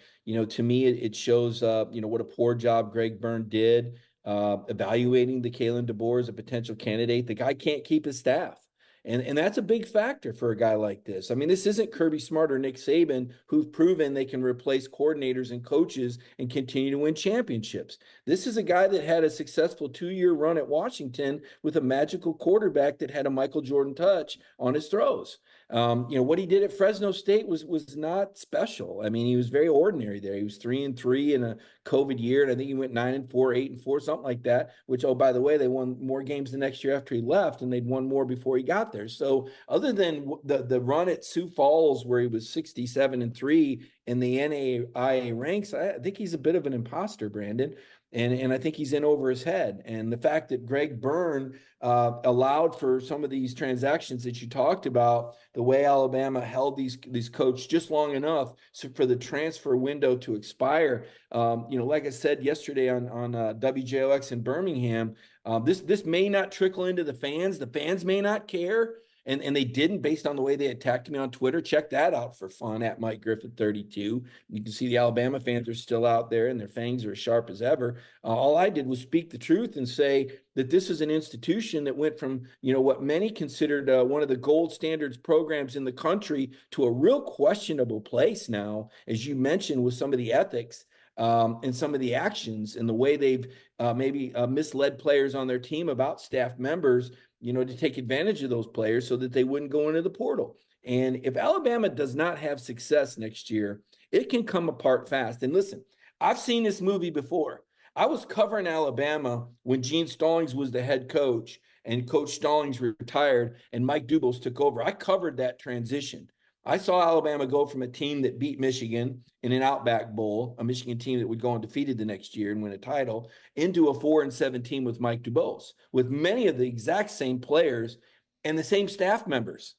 to me, it shows, what a poor job Greg Byrne did evaluating the Kalen DeBoer as a potential candidate. The guy can't keep his staff. And that's a big factor for a guy like this. I mean, this isn't Kirby Smart or Nick Saban, who've proven they can replace coordinators and coaches and continue to win championships. This is a guy that had a successful 2-year run at Washington with a magical quarterback that had a Michael Jordan touch on his throws. What he did at Fresno State was not special. I mean, he was very ordinary there. He was 3-3 in a COVID year, and I think he went 9-4, 8-4, something like that, which, oh, by the way, they won more games the next year after he left, and they'd won more before he got there. So other than the run at Sioux Falls where he was 67-3 in the NAIA ranks, I think he's a bit of an imposter, Brandon. And I think he's in over his head. And the fact that Greg Byrne allowed for some of these transactions that you talked about, the way Alabama held these coaches just long enough for the transfer window to expire. Like I said yesterday on WJOX in Birmingham, this may not trickle into the fans. The fans may not care. And they didn't, based on the way they attacked me on Twitter. Check that out for fun at Mike Griffith 32. You can see the Alabama fans are still out there and their fangs are as sharp as ever. All I did was speak the truth and say that this is an institution that went from, what many considered one of the gold standards programs in the country to a real questionable place now, as you mentioned, with some of the ethics and some of the actions and the way they've maybe misled players on their team about staff members, to take advantage of those players so that they wouldn't go into the portal. And if Alabama does not have success next year, it can come apart fast. And listen, I've seen this movie before. I was covering Alabama when Gene Stallings was the head coach and Coach Stallings retired and Mike Dubose took over. I covered that transition. I saw Alabama go from a team that beat Michigan in an Outback Bowl, a Michigan team that would go undefeated the next year and win a title, into a 4-7 team with Mike Dubose, with many of the exact same players and the same staff members.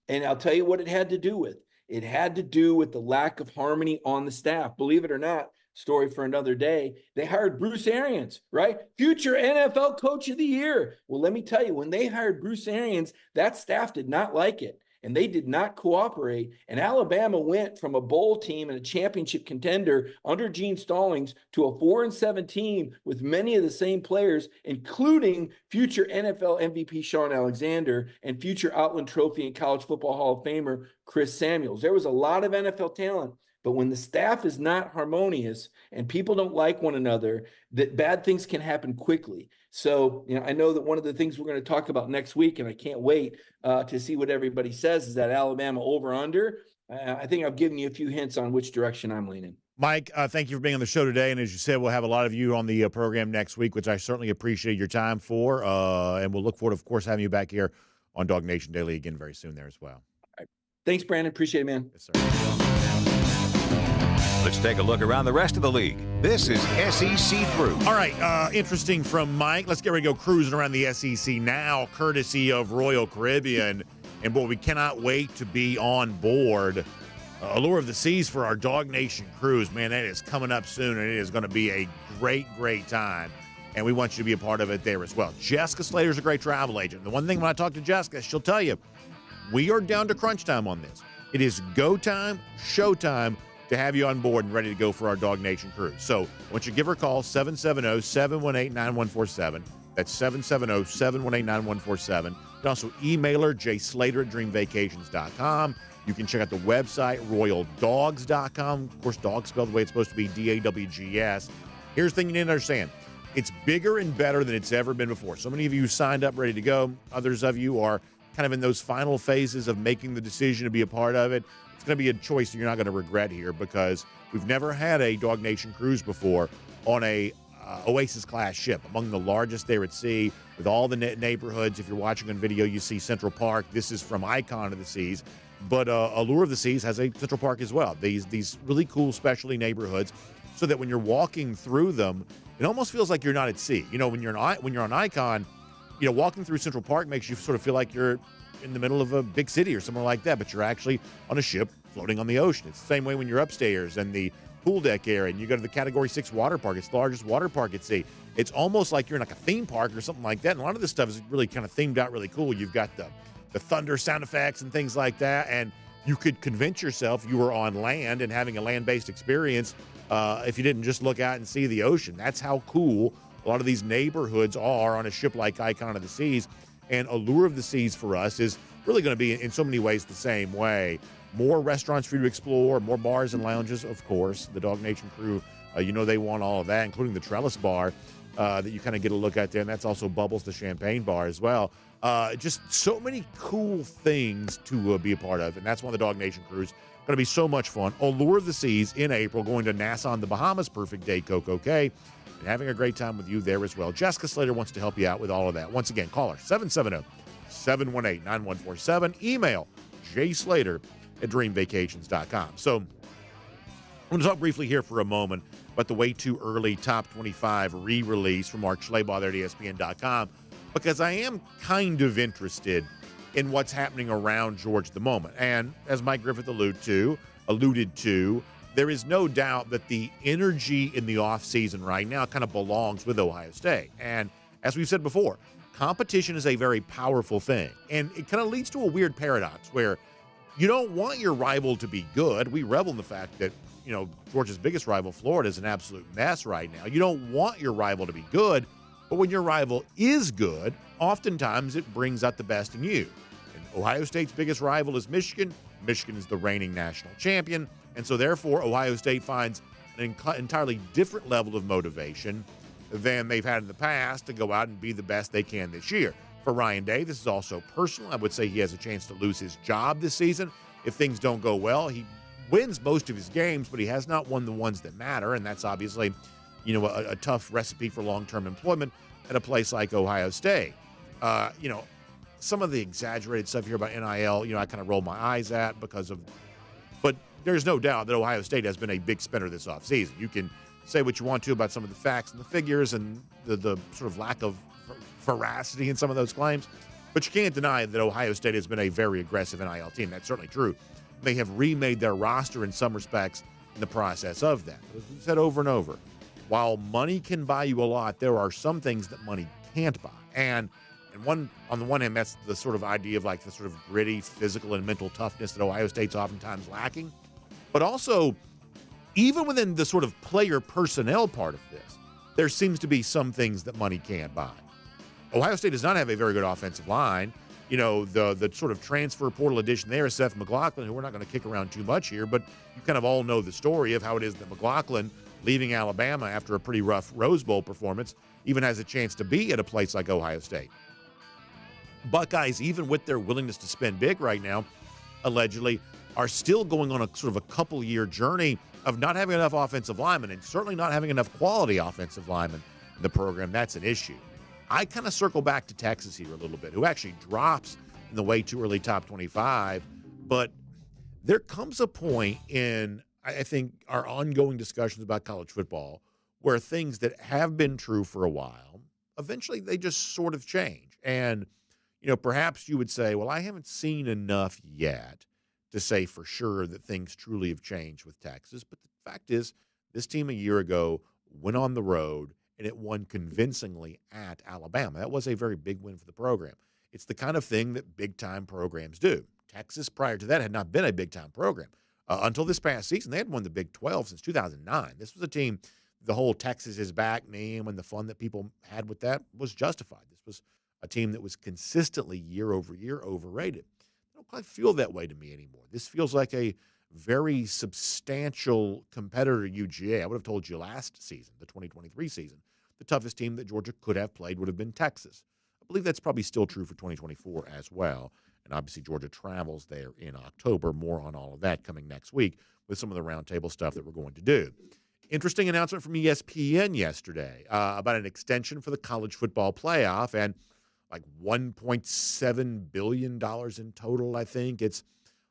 And I'll tell you what it had to do with. It had to do with the lack of harmony on the staff. Believe it or not, story for another day. They hired Bruce Arians, right? Future NFL Coach of the Year. Well, let me tell you, when they hired Bruce Arians, that staff did not like it, and they did not cooperate. And Alabama went from a bowl team and a championship contender under Gene Stallings to a 4-7 team with many of the same players, including future NFL MVP Sean Alexander and future Outland Trophy and College Football Hall of Famer Chris Samuels. There was a lot of NFL talent. But when the staff is not harmonious and people don't like one another, that bad things can happen quickly. So, I know that one of the things we're going to talk about next week, and I can't wait to see what everybody says, is that Alabama over-under. I think I've given you a few hints on which direction I'm leaning. Mike, thank you for being on the show today. And as you said, we'll have a lot of you on the program next week, which I certainly appreciate your time for. And we'll look forward, of course, having you back here on DawgNation Daily again very soon there as well. All right. Thanks, Brandon. Appreciate it, man. Yes, sir. Let's take a look around the rest of the league. This is SEC Through. All right, interesting from Mike. Let's get ready to go cruising around the SEC now, courtesy of Royal Caribbean. And boy, we cannot wait to be on board. Allure of the Seas for our DawgNation cruise. Man, that is coming up soon, and it is going to be a great, great time. And we want you to be a part of it there as well. Jessica Slater's a great travel agent. The one thing when I talk to Jessica, she'll tell you, we are down to crunch time on this. It is go time, show time, to have you on board and ready to go for our DawgNation cruise. So I want you to give her a call, 770-718-9147. That's 770-718-9147. You can also email her, jslater@dreamvacations.com. You can check out the website, royaldogs.com. Of course, dog spelled the way it's supposed to be, DAWGS. Here's the thing you need to understand. It's bigger and better than it's ever been before. So many of you signed up ready to go. Others of you are kind of in those final phases of making the decision to be a part of it. It's going to be a choice that you're not going to regret here, because we've never had a DawgNation cruise before on a Oasis-class ship, among the largest there at sea, with all the neighborhoods. If you're watching on video, you see Central Park. This is from Icon of the Seas. But Allure of the Seas has a Central Park as well. These really cool specialty neighborhoods, so that when you're walking through them, it almost feels like you're not at sea. When you're on Icon, walking through Central Park makes you sort of feel like you're in the middle of a big city or somewhere like that, but you're actually on a ship floating on the ocean. It's the same way when you're upstairs and the pool deck area and you go to the Category 6 water park. It's the largest water park at sea. It's almost like you're in like a theme park or something like that. And a lot of this stuff is really kind of themed out really cool. You've got the thunder sound effects and things like that, and you could convince yourself you were on land and having a land-based experience if you didn't just look out and see the ocean. That's how cool a lot of these neighborhoods are on a ship like Icon of the Seas. And Allure of the Seas for us is really going to be, in so many ways, the same way. More restaurants for you to explore, more bars and lounges, of course. The DawgNation crew, they want all of that, including the Trellis Bar that you kind of get a look at there. And that's also Bubbles, the champagne bar as well. Just so many cool things to be a part of. And that's one of the DawgNation crews. Going to be so much fun. Allure of the Seas in April, going to Nassau in the Bahamas, Perfect Day, Coco Cay. And having a great time with you there as well. Jessica Slater wants to help you out with all of that. Once again, call her, 770-718-9147. Email jslater@dreamvacations.com. So I'm going to talk briefly here for a moment about the Way Too Early Top 25 re-release from Mark Schleybaugh there at ESPN.com, because I am kind of interested in what's happening around Georgia at the moment. And as Mike Griffith alluded to, there is no doubt that the energy in the offseason right now kind of belongs with Ohio State. And as we've said before, competition is a very powerful thing. And it kind of leads to a weird paradox where you don't want your rival to be good. We revel in the fact that, Georgia's biggest rival, Florida, is an absolute mess right now. You don't want your rival to be good, but when your rival is good, oftentimes it brings out the best in you. And Ohio State's biggest rival is Michigan. Michigan is the reigning national champion. And so therefore, Ohio State finds an entirely different level of motivation than they've had in the past to go out and be the best they can this year. For Ryan Day, this is also personal. I would say he has a chance to lose his job this season if things don't go well. He wins most of his games, but he has not won the ones that matter, and that's obviously, a tough recipe for long-term employment at a place like Ohio State. Some of the exaggerated stuff here about NIL, I kind of roll my eyes at but there's no doubt that Ohio State has been a big spender this offseason. You can say what you want to about some of the facts and the figures and the sort of lack of veracity in some of those claims, but you can't deny that Ohio State has been a very aggressive NIL team. That's certainly true. may have remade their roster in some respects in the process of that. As we've said over and over, while money can buy you a lot, there are some things that money can't buy. And on the one hand, that's the sort of idea of like the sort of gritty physical and mental toughness that Ohio State's oftentimes lacking. But also, even within the sort of player personnel part of this, there seems to be some things that money can't buy. Ohio State does not have a very good offensive line. You know, the sort of transfer portal addition there is Seth McLaughlin, who we're not going to kick around too much here, but you kind of all know the story of how it is that McLaughlin, leaving Alabama after a pretty rough Rose Bowl performance, even has a chance to be at a place like Ohio State. Buckeyes, even with their willingness to spend big right now, allegedly, are still going on a sort of a couple-year journey of not having enough offensive linemen and certainly not having enough quality offensive linemen in the program. That's an issue. I kind of circle back to Texas here a little bit, who actually drops in the way too early top 25. But there comes a point in, I think, our ongoing discussions about college football where things that have been true for a while, eventually they just sort of change. And, you know, perhaps you would say, well, I haven't seen enough yet to say for sure that things truly have changed with Texas. But the fact is, this team a year ago went on the road and it won convincingly at Alabama. That was a very big win for the program. It's the kind of thing that big-time programs do. Texas, prior to that, had not been a big-time program. Until this past season, they hadn't won the Big 12 since 2009. This was a team, the whole Texas is back meme and the fun that people had with that was justified. This was a team that was consistently year over year overrated. I don't quite feel that way to me anymore. This feels like a very substantial competitor to UGA. I would have told you last season, the 2023 season, the toughest team that Georgia could have played would have been Texas. I believe that's probably still true for 2024 as well. And obviously Georgia travels there in October. More on all of that coming next week with some of the roundtable stuff that we're going to do. Interesting announcement from ESPN yesterday about an extension for the college football playoff and like $1.7 billion in total, I think. It's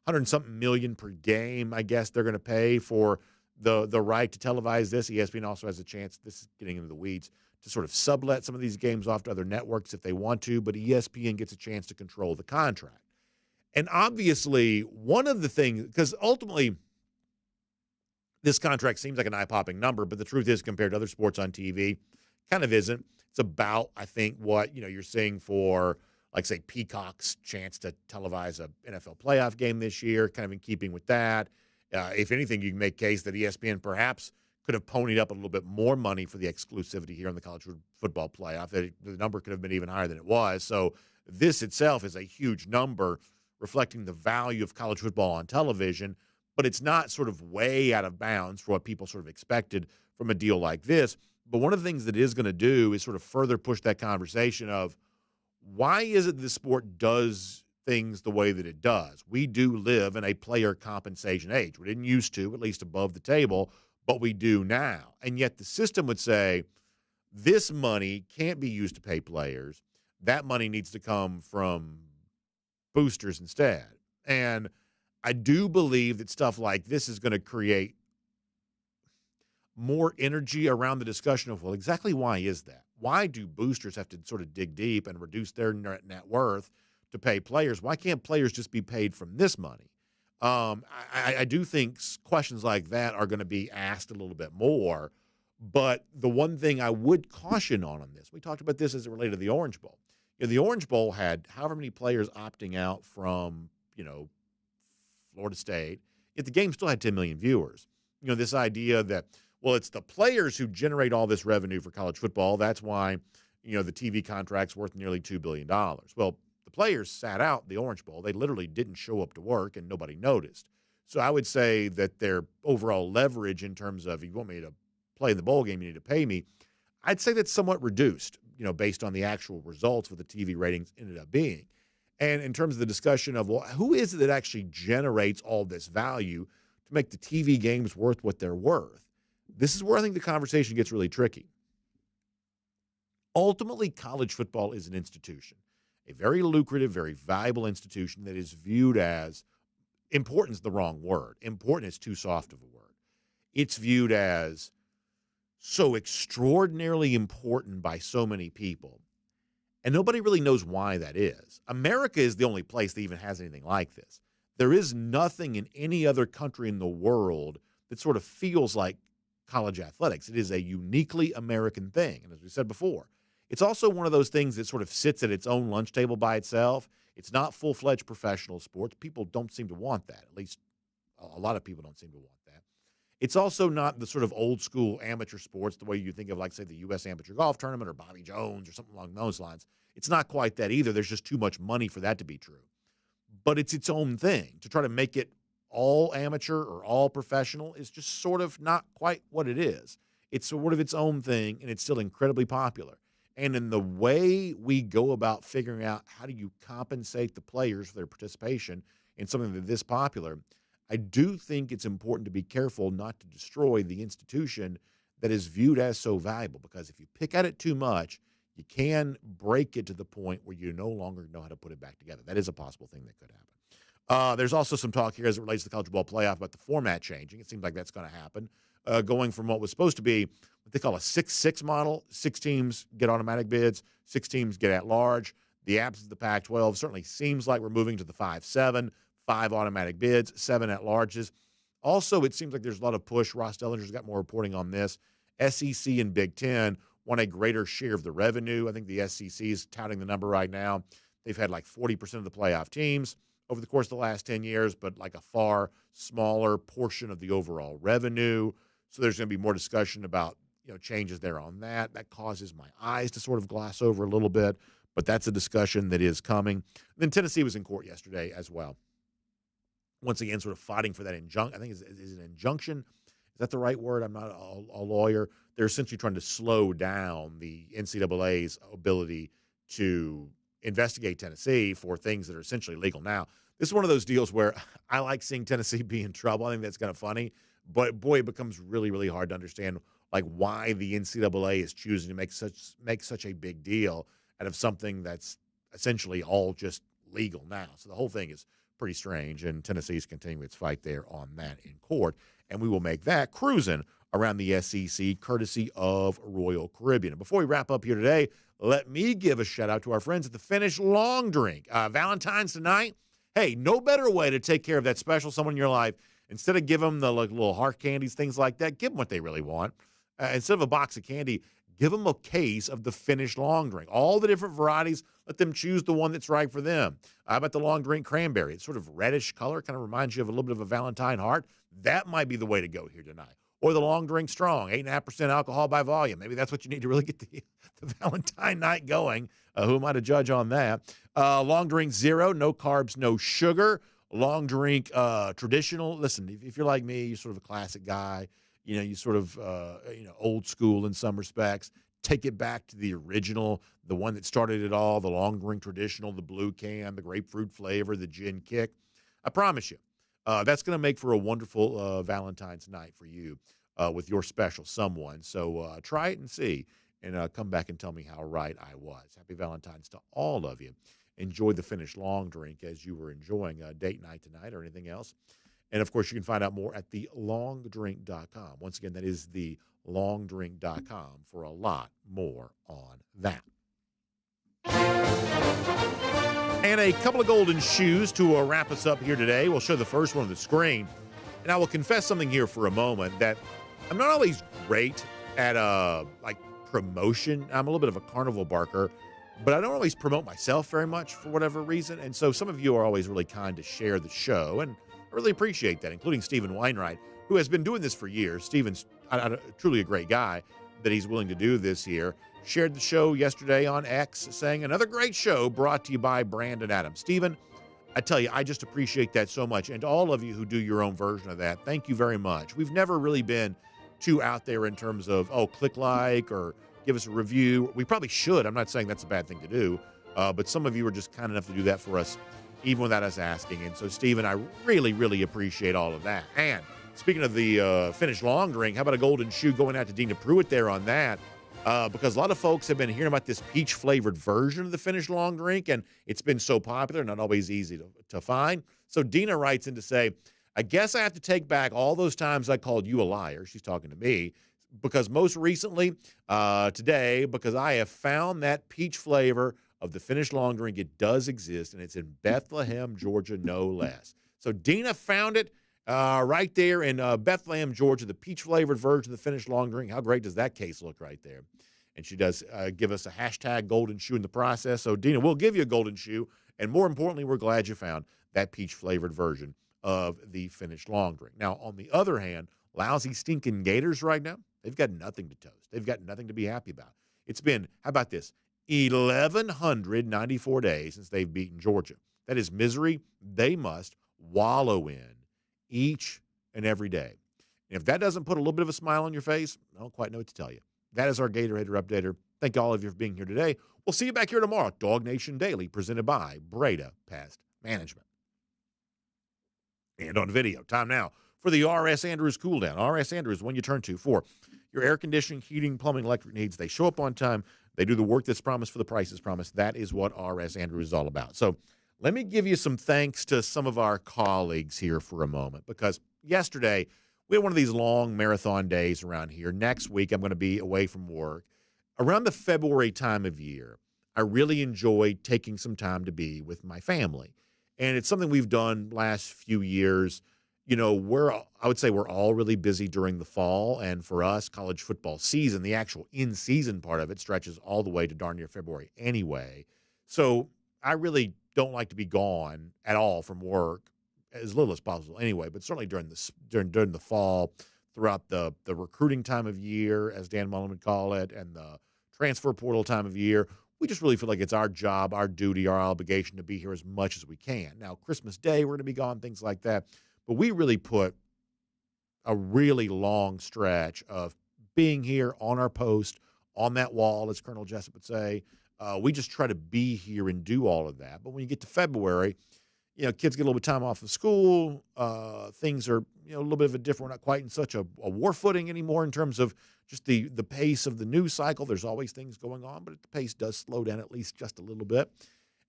100-something million per game, I guess they're going to pay for the right to televise this. ESPN also has a chance, this is getting into the weeds, to sort of sublet some of these games off to other networks if they want to, but ESPN gets a chance to control the contract. And obviously, one of the things, because ultimately, this contract seems like an eye-popping number, but the truth is, compared to other sports on TV, kind of isn't. It's about, I think, what you're seeing for, like, say, Peacock's chance to televise a NFL playoff game this year, kind of in keeping with that. If anything, you can make case that ESPN perhaps could have ponied up a little bit more money for the exclusivity here on the college football playoff. The number could have been even higher than it was. So this itself is a huge number reflecting the value of college football on television, but it's not sort of way out of bounds for what people sort of expected from a deal like this. But one of the things that it is going to do is sort of further push that conversation of why is it the sport does things the way that it does? We do live in a player compensation age. We didn't used to, at least above the table, but we do now. And yet the system would say this money can't be used to pay players. That money needs to come from boosters instead. And I do believe that stuff like this is going to create more energy around the discussion of, well, exactly why is that? Why do boosters have to sort of dig deep and reduce their net worth to pay players? Why can't players just be paid from this money? I do think questions like that are going to be asked a little bit more. But the one thing I would caution on this, we talked about this as it related to the Orange Bowl. The Orange Bowl had however many players opting out from, Florida State, yet the game still had 10 million viewers. This idea that, well, it's the players who generate all this revenue for college football. That's why, the TV contract's worth nearly $2 billion. Well, the players sat out the Orange Bowl. They literally didn't show up to work, and nobody noticed. So I would say that their overall leverage in terms of, if you want me to play in the bowl game, you need to pay me. I'd say that's somewhat reduced, based on the actual results of what the TV ratings ended up being. And in terms of the discussion of, well, who is it that actually generates all this value to make the TV games worth what they're worth? This is where I think the conversation gets really tricky. Ultimately, college football is an institution, a very lucrative, very valuable institution that is viewed as, important is the wrong word. Important is too soft of a word. It's viewed as so extraordinarily important by so many people, and nobody really knows why that is. America is the only place that even has anything like this. There is nothing in any other country in the world that sort of feels like college athletics. It is a uniquely American thing. And as we said before, it's also one of those things that sort of sits at its own lunch table by itself. It's not full-fledged professional sports. People don't seem to want that. At least a lot of people don't seem to want that. It's also not the sort of old-school amateur sports, the way you think of, like, say, the U.S. Amateur Golf Tournament or Bobby Jones or something along those lines. It's not quite that either. There's just too much money for that to be true. But it's its own thing. To try to make it all amateur or all professional is just sort of not quite what it is. It's sort of its own thing, and it's still incredibly popular. And in the way we go about figuring out how do you compensate the players for their participation in something that this popular, I do think it's important to be careful not to destroy the institution that is viewed as so valuable, because if you pick at it too much, you can break it to the point where you no longer know how to put it back together. That is a possible thing that could happen. There's also some talk here as it relates to the college football playoff about the format changing. It seems like that's going to happen, going from what was supposed to be what they call a 6-6 model. 6 teams get automatic bids, 6 teams get at large. The absence of the Pac-12 certainly seems like we're moving to the 5-7, 5 automatic bids, 7 at larges. Also, it seems like there's a lot of push. Ross Dellinger's got more reporting on this. SEC and Big Ten want a greater share of the revenue. I think the SEC is touting the number right now. They've had like 40% of the playoff teams over the course of the last 10 years, but like a far smaller portion of the overall revenue. So there's going to be more discussion about, changes there on that. That causes my eyes to sort of gloss over a little bit, but that's a discussion that is coming. And then Tennessee was in court yesterday as well. Once again, sort of fighting for that injunction. I think is an injunction. Is that the right word? I'm not a lawyer. They're essentially trying to slow down the NCAA's ability to investigate Tennessee for things that are essentially legal. Now, this is one of those deals where I like seeing Tennessee be in trouble. I think that's kind of funny. But, boy, it becomes really, really hard to understand, like, why the NCAA is choosing to make such a big deal out of something that's essentially all just legal now. So the whole thing is pretty strange, and Tennessee's continuing its fight there on that in court. And we will make that cruising around the SEC courtesy of Royal Caribbean. And before we wrap up here today, let me give a shout-out to our friends at the Finnish Long Drink. Valentine's tonight. Hey, no better way to take care of that special someone in your life. Instead of giving them the little heart candies, things like that, give them what they really want. Instead of a box of candy, give them a case of the Finnish Long Drink. All the different varieties, let them choose the one that's right for them. How about the Long Drink Cranberry? It's sort of reddish color, kind of reminds you of a little bit of a Valentine heart. That might be the way to go here tonight. Or the Long Drink Strong, 8.5% alcohol by volume. Maybe that's what you need to really get the Valentine night going. Who am I to judge on that? Long Drink Zero, no carbs, no sugar. Long Drink Traditional. Listen, if you're like me, you're sort of a classic guy. You sort of, old school in some respects. Take it back to the original, the one that started it all, the Long Drink Traditional, the blue can, the grapefruit flavor, the gin kick. I promise you, that's going to make for a wonderful Valentine's night for you with your special someone. So try it and see, and come back and tell me how right I was. Happy Valentine's to all of you. Enjoy the Finnish Long Drink as you were enjoying a date night tonight or anything else. And, of course, you can find out more at thelongdrink.com. Once again, that is thelongdrink.com for a lot more on that. And a couple of golden shoes to wrap us up here today. We'll show the first one on the screen. And I will confess something here for a moment, that I'm not always great at, promotion. I'm a little bit of a carnival barker, but I don't always promote myself very much for whatever reason. And so some of you are always really kind to share the show, and I really appreciate that, including Stephen Weinreich, who has been doing this for years. Stephen's truly a great guy that he's willing to do this here. Shared the show yesterday on X, saying another great show brought to you by Brandon Adams. Stephen, I tell you, I just appreciate that so much. And to all of you who do your own version of that, thank you very much. We've never really been too out there in terms of, click like or give us a review. We probably should. I'm not saying that's a bad thing to do. But some of you are just kind enough to do that for us, even without us asking. And so, Stephen, I really, really appreciate all of that. And speaking of the Finnish Long Drink, how about a golden shoe going out to Dina Pruitt there on that? Because a lot of folks have been hearing about this peach-flavored version of the Finnish Long Drink, and it's been so popular, not always easy to find. So Dina writes in to say, I guess I have to take back all those times I called you a liar. She's talking to me. Because most recently, today, because I have found that peach flavor of the Finnish Long Drink. It does exist, and it's in Bethlehem, Georgia, no less. So Dina found it right there in Bethlehem, Georgia, the peach-flavored version of the finished long drink. How great does that case look right there? And she does give us a hashtag golden shoe in the process. So, Dina, we'll give you a golden shoe. And more importantly, we're glad you found that peach-flavored version of the finished long drink. Now, on the other hand, lousy, stinking Gators right now, they've got nothing to toast. They've got nothing to be happy about. It's been, how about this, 1,194 days since they've beaten Georgia. That is misery they must wallow in each and every day. And if that doesn't put a little bit of a smile on your face, I don't quite know what to tell you. That is our Gatorator Updater. Thank all of you for being here today. We'll see you back here tomorrow. DawgNation Daily, presented by Breda Pest Management. And on video, time now for the R.S. Andrews Cool Down. R.S. Andrews, when you turn to for your air conditioning, heating, plumbing, electric needs. They show up on time. They do the work that's promised for the price is promised. That is what R.S. Andrews is all about. So let me give you some thanks to some of our colleagues here for a moment, because yesterday we had one of these long marathon days around here. Next week I'm going to be away from work. Around the February time of year, I really enjoy taking some time to be with my family. And it's something we've done last few years. You know, I would say we're all really busy during the fall. And for us, college football season, the actual in-season part of it stretches all the way to darn near February anyway. So I really don't like to be gone at all from work, as little as possible anyway, but certainly during the fall, throughout the recruiting time of year, as Dan Mullen would call it, and the transfer portal time of year, we just really feel like it's our job, our duty, our obligation to be here as much as we can. Now, Christmas Day, we're going to be gone, things like that, but we really put a really long stretch of being here on our post, on that wall, as Colonel Jessup would say. We just try to be here and do all of that. But when you get to February, you know, kids get a little bit of time off of school. Things are, you know, a little bit of a different. We're not quite in such a war footing anymore in terms of just the pace of the news cycle. There's always things going on, but the pace does slow down at least just a little bit.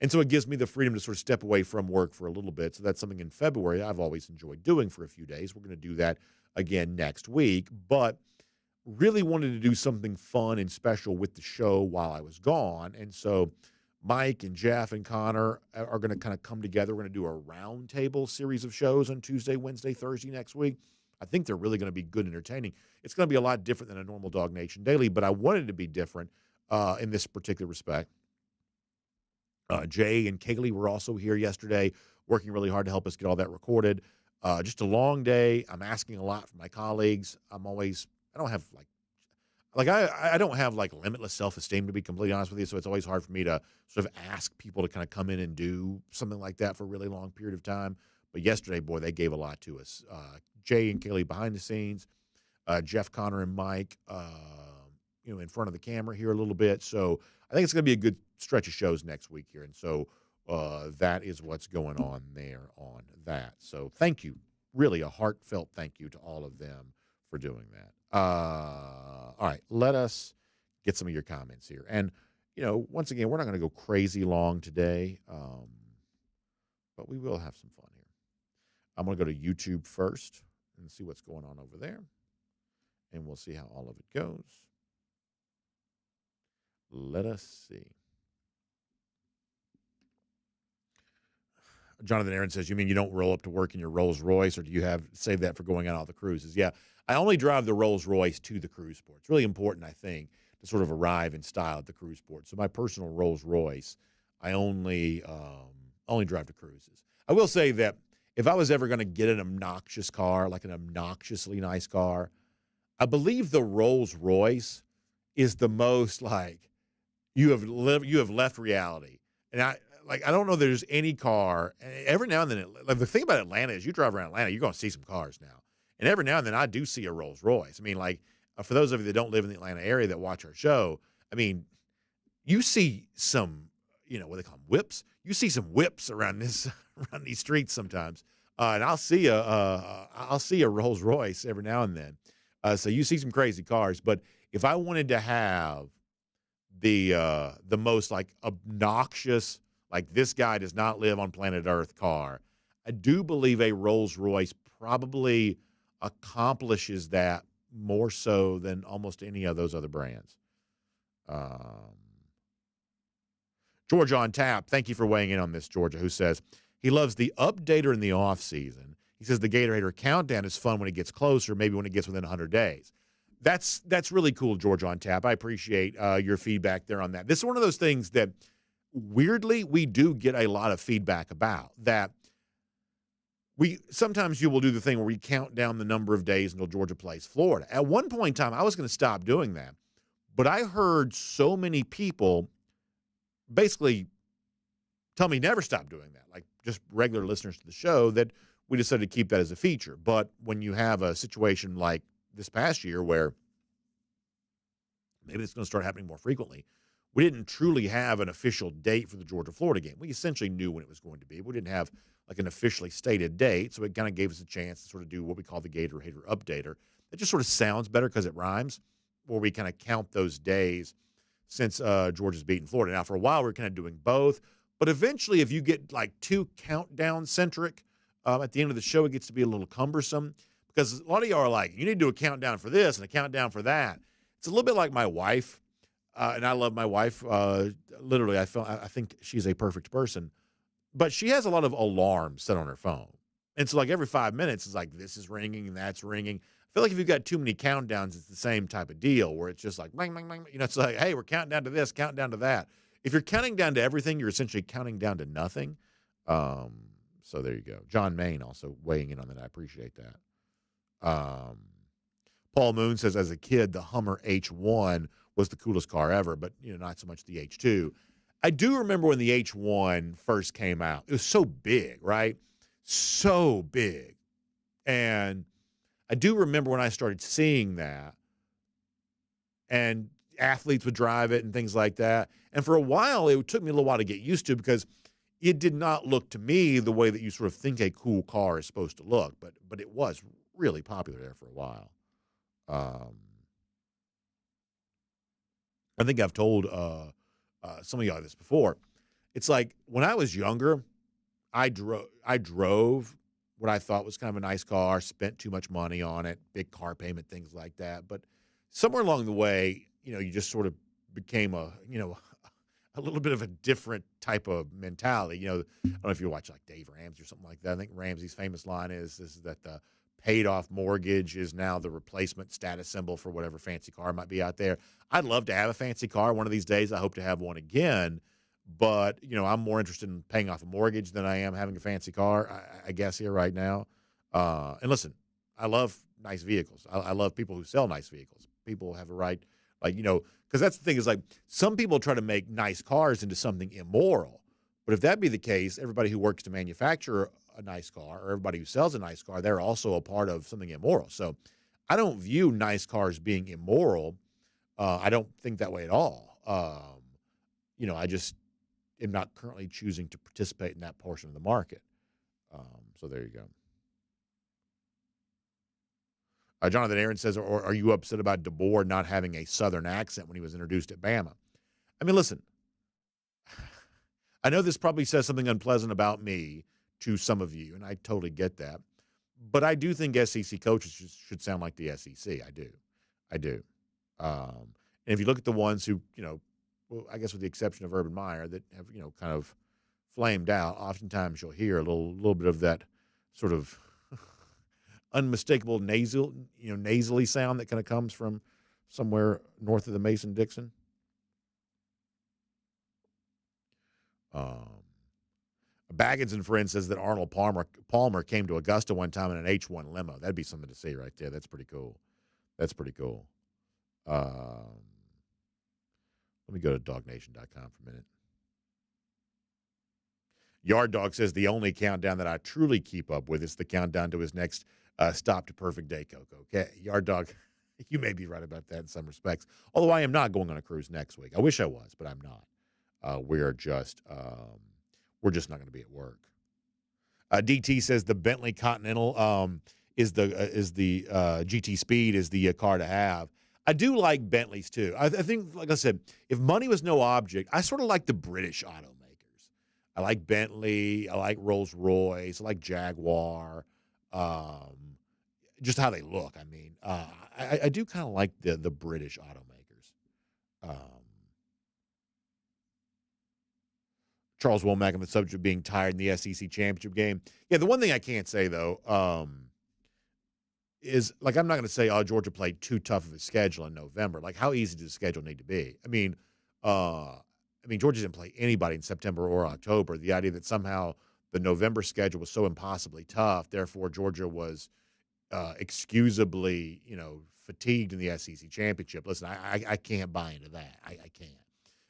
And so it gives me the freedom to sort of step away from work for a little bit. So that's something in February I've always enjoyed doing for a few days. We're going to do that again next week, but really wanted to do something fun and special with the show while I was gone. And so Mike and Jeff and Connor are going to kind of come together. We're going to do a roundtable series of shows on Tuesday, Wednesday, Thursday next week. I think they're really going to be good and entertaining. It's going to be a lot different than a normal DawgNation Daily, but I wanted to be different in this particular respect. Jay and Kaylee were also here yesterday, working really hard to help us get all that recorded. Just a long day. I'm asking a lot from my colleagues. I don't have I don't have limitless self-esteem, to be completely honest with you. So it's always hard for me to sort of ask people to kind of come in and do something like that for a really long period of time. But yesterday, boy, they gave a lot to us. Jay and Kaylee behind the scenes, Jeff, Connor, and Mike, in front of the camera here a little bit. So I think it's going to be a good stretch of shows next week here. And so that is what's going on there on that. So thank you. Really a heartfelt thank you to all of them for doing that. All right, let us get some of your comments here. And, once again, we're not going to go crazy long today, but we will have some fun here. I'm going to go to YouTube first and see what's going on over there, and we'll see how all of it goes. Let us see. Jonathan Aaron says, you mean you don't roll up to work in your Rolls Royce, or do you save that for going on all the cruises? Yeah, I only drive the Rolls Royce to the cruise port. It's really important, I think, to sort of arrive in style at the cruise port. So my personal Rolls Royce, I only drive to cruises. I will say that if I was ever going to get an obnoxious car, like an obnoxiously nice car, I believe the Rolls Royce is the most you have left reality. And I don't know there's any car. And every now and then, the thing about Atlanta is you drive around Atlanta, you're going to see some cars now. And every now and then I do see a Rolls Royce. I mean, for those of you that don't live in the Atlanta area that watch our show, I mean, you see some, what they call them, whips. You see some whips around these streets sometimes. And I'll see a Rolls Royce every now and then. So you see some crazy cars. But if I wanted to have the most obnoxious, this guy does not live on planet Earth car, I do believe a Rolls Royce probably accomplishes that more so than almost any of those other brands. Georgia on tap. Thank you for weighing in on this, Georgia, who says, He loves the updater in the off season. He says the Gator Hater countdown is fun when it gets closer, maybe when it gets within 100 days. That's really cool, George on Tap. I appreciate your feedback there on that. This is one of those things that, weirdly, we do get a lot of feedback about. That sometimes you will do the thing where we count down the number of days until Georgia plays Florida. At one point in time, I was going to stop doing that, but I heard so many people basically tell me never stop doing that, like just regular listeners to the show, that we decided to keep that as a feature. But when you have a situation like this past year where maybe it's going to start happening more frequently, we didn't truly have an official date for the Georgia-Florida game. We essentially knew when it was going to be. We didn't have like an officially stated date, so it kind of gave us a chance to sort of do what we call the Gator Hater Updater. It just sort of sounds better because it rhymes, where we kind of count those days since Georgia's beaten Florida. Now, for a while, we were kind of doing both, but eventually, if you get like too countdown-centric at the end of the show, it gets to be a little cumbersome, because a lot of y'all are like, you need to do a countdown for this and a countdown for that. It's a little bit like my wife, and I love my wife. Literally, I think she's a perfect person. But she has a lot of alarms set on her phone. And so, like, every 5 minutes, it's like, this is ringing and that's ringing. I feel like if you've got too many countdowns, it's the same type of deal where it's just like, bang, bang, bang. You know, it's like, hey, we're counting down to this, counting down to that. If you're counting down to everything, you're essentially counting down to nothing. So there you go. John Maine also weighing in on that. I appreciate that. Paul Moon says, as a kid, the Hummer H1 was the coolest car ever, but, you know, not so much the H2. I do remember when the H1 first came out. It was so big, right? So big. And I do remember when I started seeing that, and athletes would drive it and things like that. And for a while, it took me a little while to get used to, because it did not look to me the way that you sort of think a cool car is supposed to look. But it was really popular there for a while. I think I've told some of y'all this before. It's like when I was younger, I drove what I thought was kind of a nice car, spent too much money on it, big car payment, things like that. But somewhere along the way, you know, you just sort of became a little bit of a different type of mentality. You know, I don't know if you watch like Dave Ramsey or something like that. I think Ramsey's famous line is that the paid off mortgage is now the replacement status symbol for whatever fancy car might be out there. I'd love to have a fancy car one of these days. I hope to have one again. But, you know, I'm more interested in paying off a mortgage than I am having a fancy car, I guess, here right now. And listen, I love nice vehicles. I love people who sell nice vehicles. People have a right, like, you know, because that's the thing is, like, some people try to make nice cars into something immoral. But if that be the case, everybody who works to manufacture a nice car, or everybody who sells a nice car, they're also a part of something immoral. So I don't view nice cars being immoral. I don't think that way at all. You know, I just am not currently choosing to participate in that portion of the market. So there you go. Jonathan Aaron says, or are you upset about DeBoer not having a Southern accent when he was introduced at Bama? I mean, listen, I know this probably says something unpleasant about me to some of you, and I totally get that. But I do think SEC coaches should sound like the SEC. I do. And if you look at the ones who, you know, well, I guess with the exception of Urban Meyer, that have, you know, kind of flamed out, oftentimes you'll hear a little bit of that sort of unmistakable nasally sound that kind of comes from somewhere north of the Mason-Dixon. Baggins and Friends says that Arnold Palmer came to Augusta one time in an H1 limo. That'd be something to see right there. That's pretty cool. Let me go to DawgNation.com for a minute. Yard Dog says the only countdown that I truly keep up with is the countdown to his next stop to Perfect Day, Coco. Okay, Yard Dog, you may be right about that in some respects. Although I am not going on a cruise next week. I wish I was, but I'm not. We're just not going to be at work. DT says the Bentley Continental is the GT Speed is the car to have. I do like Bentleys too. I think, like I said, if money was no object, I sort of like the British automakers. I like Bentley. I like Rolls-Royce. I like Jaguar. Just how they look. I mean, I do kind of like the British automakers. Charles Womack on the subject of being tired in the SEC championship game. Yeah, the one thing I can't say, though, is, like, I'm not going to say, Georgia played too tough of a schedule in November. Like, how easy does the schedule need to be? I mean, Georgia didn't play anybody in September or October. The idea that somehow the November schedule was so impossibly tough, therefore Georgia was excusably, fatigued in the SEC championship. Listen, I can't buy into that. I can't.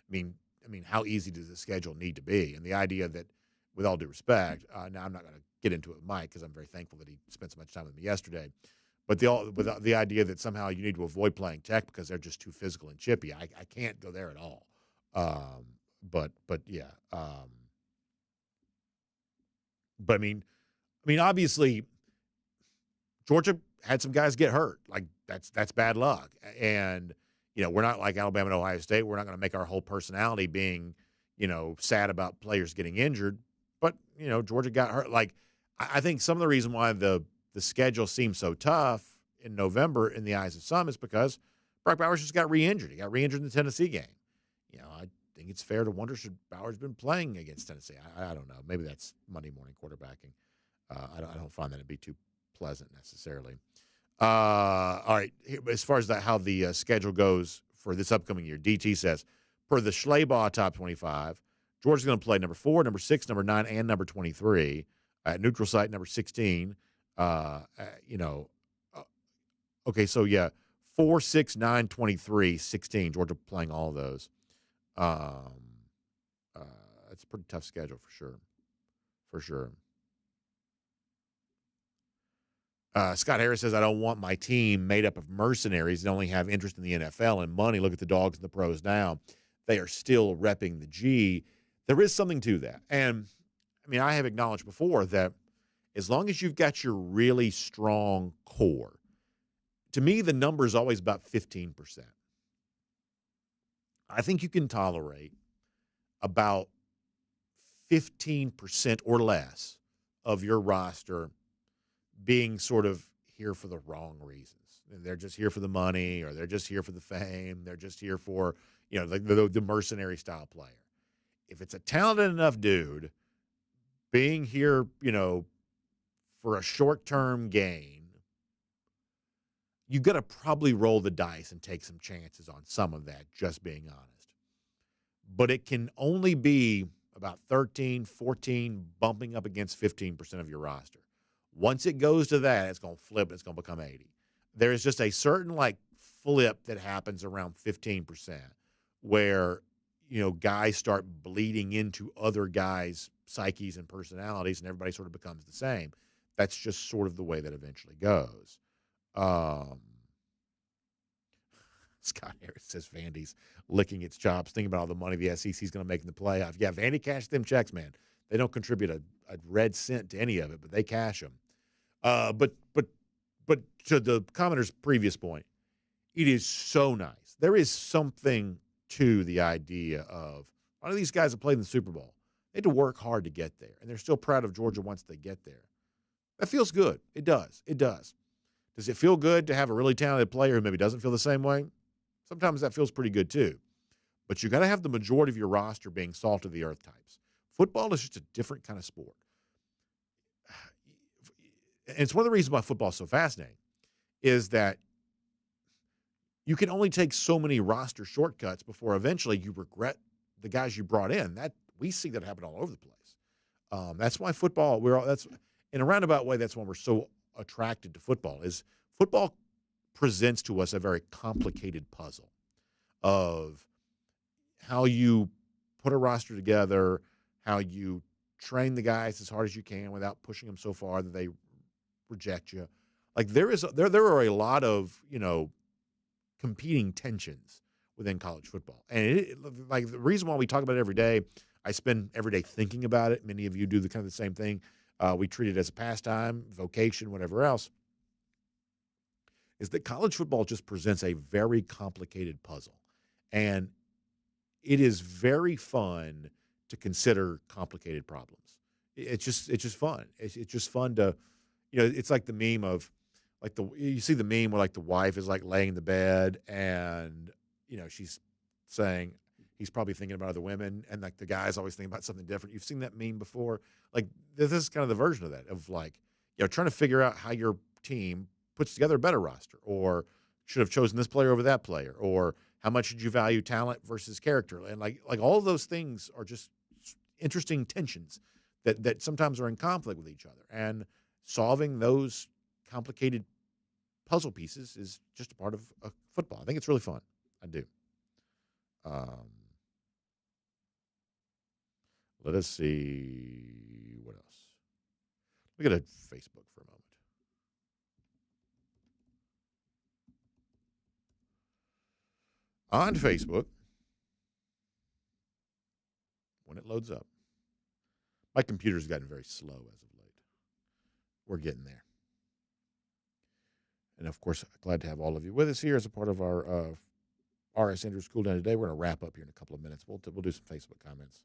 I mean, how easy does the schedule need to be? And the idea that, with all due respect, now I'm not going to get into it with Mike because I'm very thankful that he spent so much time with me yesterday. But the idea that somehow you need to avoid playing Tech because they're just too physical and chippy, I can't go there at all. But yeah. But I mean, obviously, Georgia had some guys get hurt. Like, that's bad luck. And we're not like Alabama and Ohio State. We're not going to make our whole personality being, sad about players getting injured. But, Georgia got hurt. Like, I think some of the reason why the schedule seems so tough in November in the eyes of some is because Brock Bowers just got re-injured. He got re-injured in the Tennessee game. I think it's fair to wonder, should Bowers been playing against Tennessee? I don't know. Maybe that's Monday morning quarterbacking. I don't find that to be too pleasant necessarily. All right. As far as how the schedule goes for this upcoming year, DT says, per the Schleybaugh top 25, Georgia's going to play number 4, number 6, number 9, and number 23 at neutral site number 16. Okay, so yeah, 4, 6, 9, 23, 16. Georgia playing all of those. It's a pretty tough schedule for sure. For sure. Scott Harris says, I don't want my team made up of mercenaries that only have interest in the NFL and money. Look at the Dogs and the pros now. They are still repping the G. There is something to that. And, I have acknowledged before that as long as you've got your really strong core, to me, the number is always about 15%. I think you can tolerate about 15% or less of your roster being sort of here for the wrong reasons. They're just here for the money, or they're just here for the fame. They're just here for, the mercenary style player. If it's a talented enough dude being here, for a short-term gain, you got to probably roll the dice and take some chances on some of that, just being honest. But it can only be about 13, 14, bumping up against 15% of your roster. Once it goes to that, it's going to flip. It's going to become 80. There is just a certain flip that happens around 15% where, guys start bleeding into other guys' psyches and personalities, and everybody sort of becomes the same. That's just sort of the way that eventually goes. Scott Harris says Vandy's licking its chops, thinking about all the money the SEC is going to make in the playoff. Yeah, Vandy cashed them checks, man. They don't contribute a red cent to any of it, but they cash them. But to the commenter's previous point, it is so nice. There is something to the idea of a lot of these guys have played in the Super Bowl. They had to work hard to get there, and they're still proud of Georgia once they get there. That feels good. It does. It does. Does it feel good to have a really talented player who maybe doesn't feel the same way? Sometimes that feels pretty good too. But you got to have the majority of your roster being salt-of-the-earth types. Football is just a different kind of sport. And it's one of the reasons why football is so fascinating is that you can only take so many roster shortcuts before eventually you regret the guys you brought in. That we see that happen all over the place. That's why football, that's in a roundabout way, that's why we're so attracted to football. Is football presents to us a very complicated puzzle of how you put a roster together, how you train the guys as hard as you can without pushing them so far that they reject you. Like there are a lot of, competing tensions within college football. And the reason why we talk about it every day, I spend every day thinking about it. Many of you do the same thing. We treat it as a pastime, vocation, whatever else, is that college football just presents a very complicated puzzle. And it is very fun to consider complicated problems. It's just fun. It's just fun to, it's like the meme of, you see the meme where the wife is laying in the bed and, she's saying, he's probably thinking about other women, and like the guy's always thinking about something different. You've seen that meme before. Like this is kind of the version of that, of like, trying to figure out how your team puts together a better roster, or should have chosen this player over that player, or how much should you value talent versus character, and like all of those things are just interesting tensions that sometimes are in conflict with each other, and solving those complicated puzzle pieces is just a part of football. I think it's really fun. I do. Let us see what else. Look at Facebook for a moment. On Facebook, when it loads up, my computer's gotten very slow as of late. We're getting there. And, of course, glad to have all of you with us here as a part of our RS Andrews Cool Down today. We're going to wrap up here in a couple of minutes. We'll do some Facebook comments.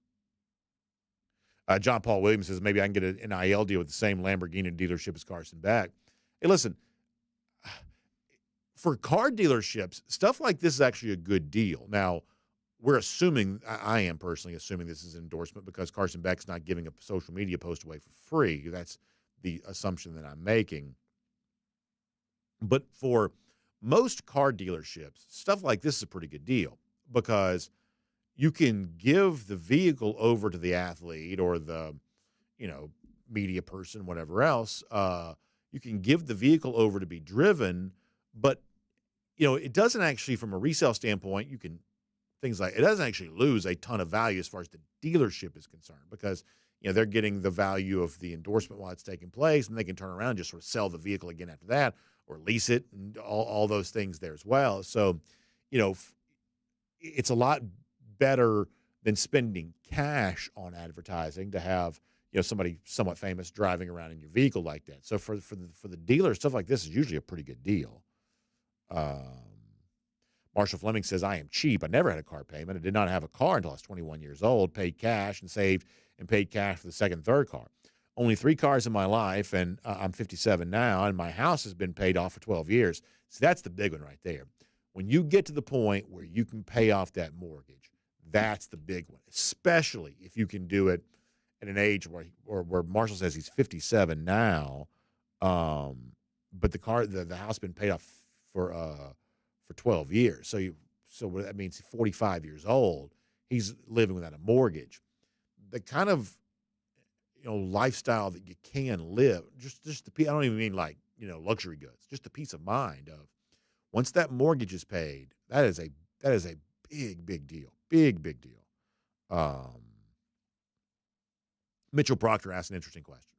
John Paul Williams says, maybe I can get an NIL deal with the same Lamborghini dealership as Carson Beck. Hey, listen, for car dealerships, stuff like this is actually a good deal. Now, we're assuming, I am personally assuming this is an endorsement because Carson Beck's not giving a social media post away for free. That's the assumption that I'm making. But for most car dealerships, stuff like this is a pretty good deal because you can give the vehicle over to the athlete or the, media person, whatever else. You can give the vehicle over to be driven, but, it doesn't actually, from a resale standpoint, it doesn't actually lose a ton of value as far as the dealership is concerned because, they're getting the value of the endorsement while it's taking place, and they can turn around and just sort of sell the vehicle again after that or lease it and all those things there as well. So, it's a lot better than spending cash on advertising to have, somebody somewhat famous driving around in your vehicle like that. So for the dealer, stuff like this is usually a pretty good deal. Marshall Fleming says, I am cheap. I never had a car payment. I did not have a car until I was 21 years old, paid cash and saved and paid cash for the second and third car. Only 3 cars in my life, and I'm 57 now, and my house has been paid off for 12 years. So that's the big one right there. When you get to the point where you can pay off that mortgage, that's the big one, especially if you can do it at an age where Marshall says he's 57 now, but the house has been paid off for 12 years. So what that means, 45 years old, he's living without a mortgage. The kind of lifestyle that you can live, just I don't even mean like luxury goods, just the peace of mind of once that mortgage is paid, that is a big deal. Big deal. Mitchell Proctor asked an interesting question.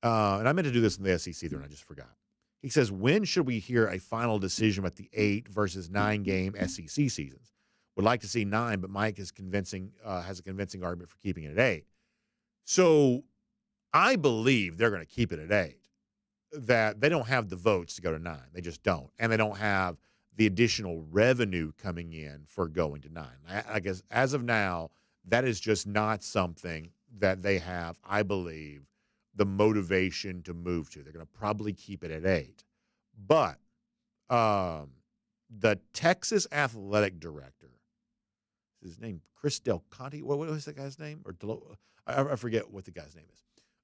And I meant to do this in the SEC there, and I just forgot. He says, when should we hear a final decision about the 8 versus 9 game SEC seasons? Would like to see 9, but Mike has a convincing argument for keeping it at 8. So I believe they're going to keep it at 8. That they don't have the votes to go to 9. They just don't. And they don't have the additional revenue coming in for going to 9. I guess as of now, that is just not something that they have, I believe, the motivation to move to. They're going to probably keep it at 8. But the Texas athletic director, is his name Chris Del Conte? What was that guy's name? Or I forget what the guy's name is.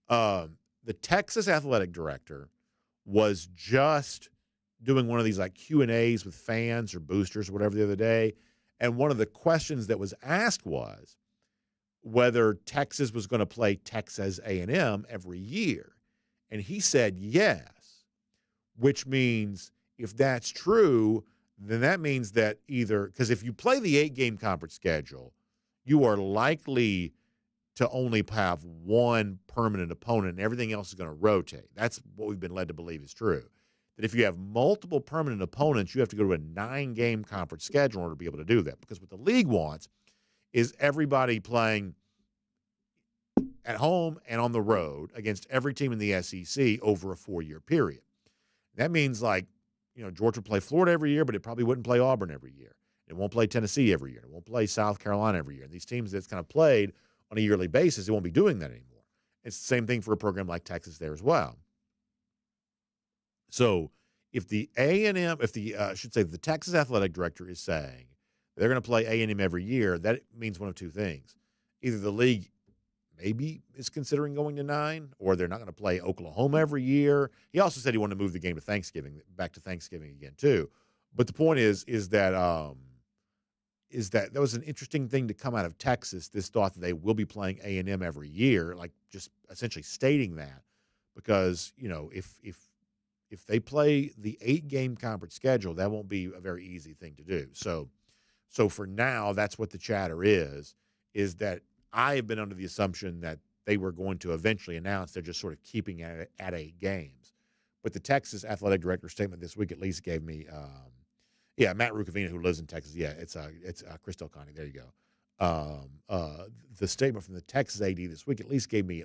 The Texas athletic director was just doing one of these like Q&As with fans or boosters or whatever the other day. And one of the questions that was asked was whether Texas was going to play Texas A&M every year. And he said yes, which means if that's true, then that means that because if you play the 8-game conference schedule, you are likely to only have one permanent opponent and everything else is going to rotate. That's what we've been led to believe is true. That if you have multiple permanent opponents, you have to go to a 9-game conference schedule in order to be able to do that. Because what the league wants is everybody playing at home and on the road against every team in the SEC over a 4-year period. That means Georgia would play Florida every year, but it probably wouldn't play Auburn every year. It won't play Tennessee every year. It won't play South Carolina every year. And these teams that's kind of played on a yearly basis, it won't be doing that anymore. It's the same thing for a program like Texas there as well. So if the Texas athletic director is saying they're going to play A&M every year. That means one of two things. Either the league maybe is considering going to 9, or they're not going to play Oklahoma every year. He also said he wanted to move the game to Thanksgiving, back to Thanksgiving again too. But the point is that was an interesting thing to come out of Texas, this thought that they will be playing A&M every year, like just essentially stating that, because, if they play the 8-game conference schedule, that won't be a very easy thing to do. So for now, that's what the chatter is that I have been under the assumption that they were going to eventually announce they're just sort of keeping it at 8 games. But the Texas athletic director statement this week at least gave me Matt Rukavina, who lives in Texas. Yeah, it's Chris Del Conte. There you go. The statement from the Texas AD this week at least gave me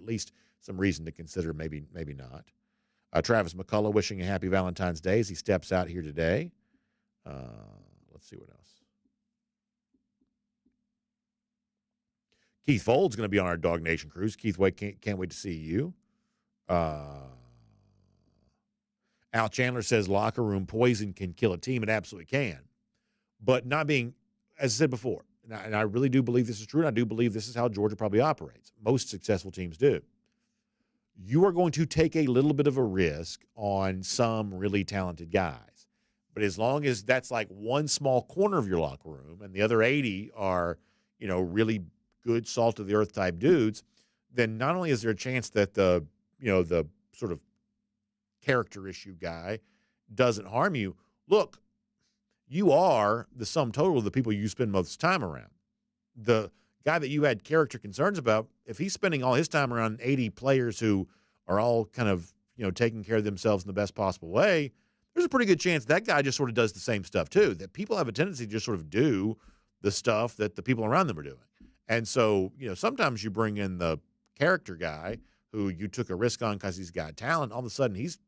some reason to consider maybe not. Travis McCullough wishing a happy Valentine's Day as he steps out here today. Let's see what else. Keith Fold's going to be on our Dog Nation cruise. Keith, can't wait to see you. Al Chandler says locker room poison can kill a team. It absolutely can. But not being, as I said before, and I really do believe this is true, and I do believe this is how Georgia probably operates. Most successful teams do. You are going to take a little bit of a risk on some really talented guys. But as long as that's like one small corner of your locker room and the other 80 are, really good salt of the earth type dudes, then not only is there a chance that the sort of character issue guy doesn't harm you. Look, you are the sum total of the people you spend most of the time around. The guy that you had character concerns about, if he's spending all his time around 80 players who are all kind of, taking care of themselves in the best possible way, there's a pretty good chance that guy just sort of does the same stuff too, that people have a tendency to just sort of do the stuff that the people around them are doing. And so, sometimes you bring in the character guy who you took a risk on because he's got talent. All of a sudden, he's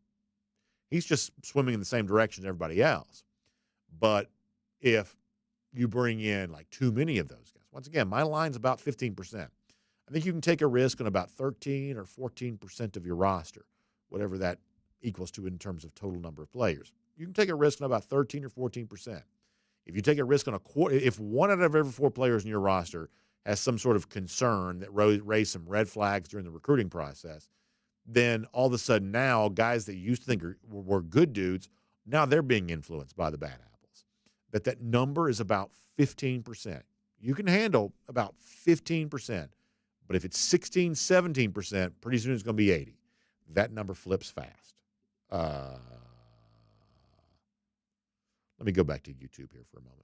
just swimming in the same direction as everybody else. But if you bring in like too many of those guys, once again, my line's about 15%. I think you can take a risk on about 13 or 14% of your roster, whatever that equals to in terms of total number of players. You can take a risk on about 13 or 14%. If you take a risk on a quarter, if 1 out of every 4 players in your roster has some sort of concern that raised some red flags during the recruiting process, then all of a sudden now guys that you used to think were good dudes, now they're being influenced by the bad apples. But that number is about 15%. You can handle about 15%. But if it's 16, 17%, pretty soon it's going to be 80. That number flips fast. Let me go back to YouTube here for a moment.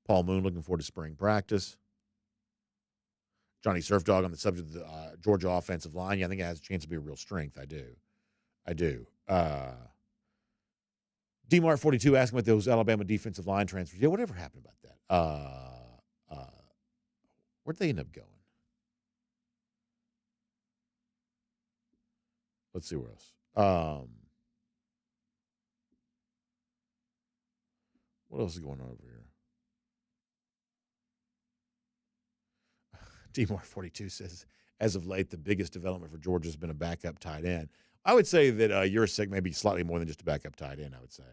Paul Moon looking forward to spring practice. Johnny Surf Dog on the subject of the Georgia offensive line. Yeah, I think it has a chance to be a real strength. I do. DMart42 asking about those Alabama defensive line transfers. Yeah, whatever happened about that? Where'd they end up going? Let's see where else. What else is going on over here? DMart42 says, as of late, the biggest development for Georgia has been a backup tight end. I would say that Yurcik may be slightly more than just a backup tight end, I would say.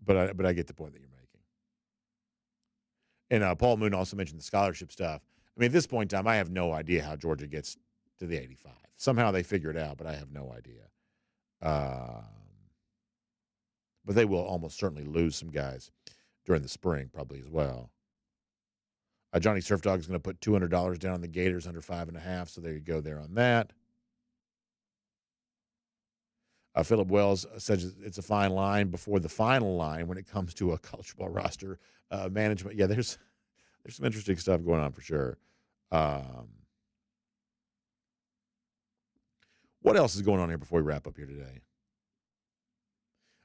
But I get the point that you're making. And Paul Moon also mentioned the scholarship stuff. I mean, at this point in time, I have no idea how Georgia gets to the 85. Somehow they figure it out, but I have no idea. But they will almost certainly lose some guys during the spring, probably as well. Johnny Surf Dog is going to put $200 down on the Gators under 5.5, so there you go there on that. Philip Wells says it's a fine line before the final line when it comes to a college football roster management. Yeah, there's some interesting stuff going on for sure. What else is going on here before we wrap up here today?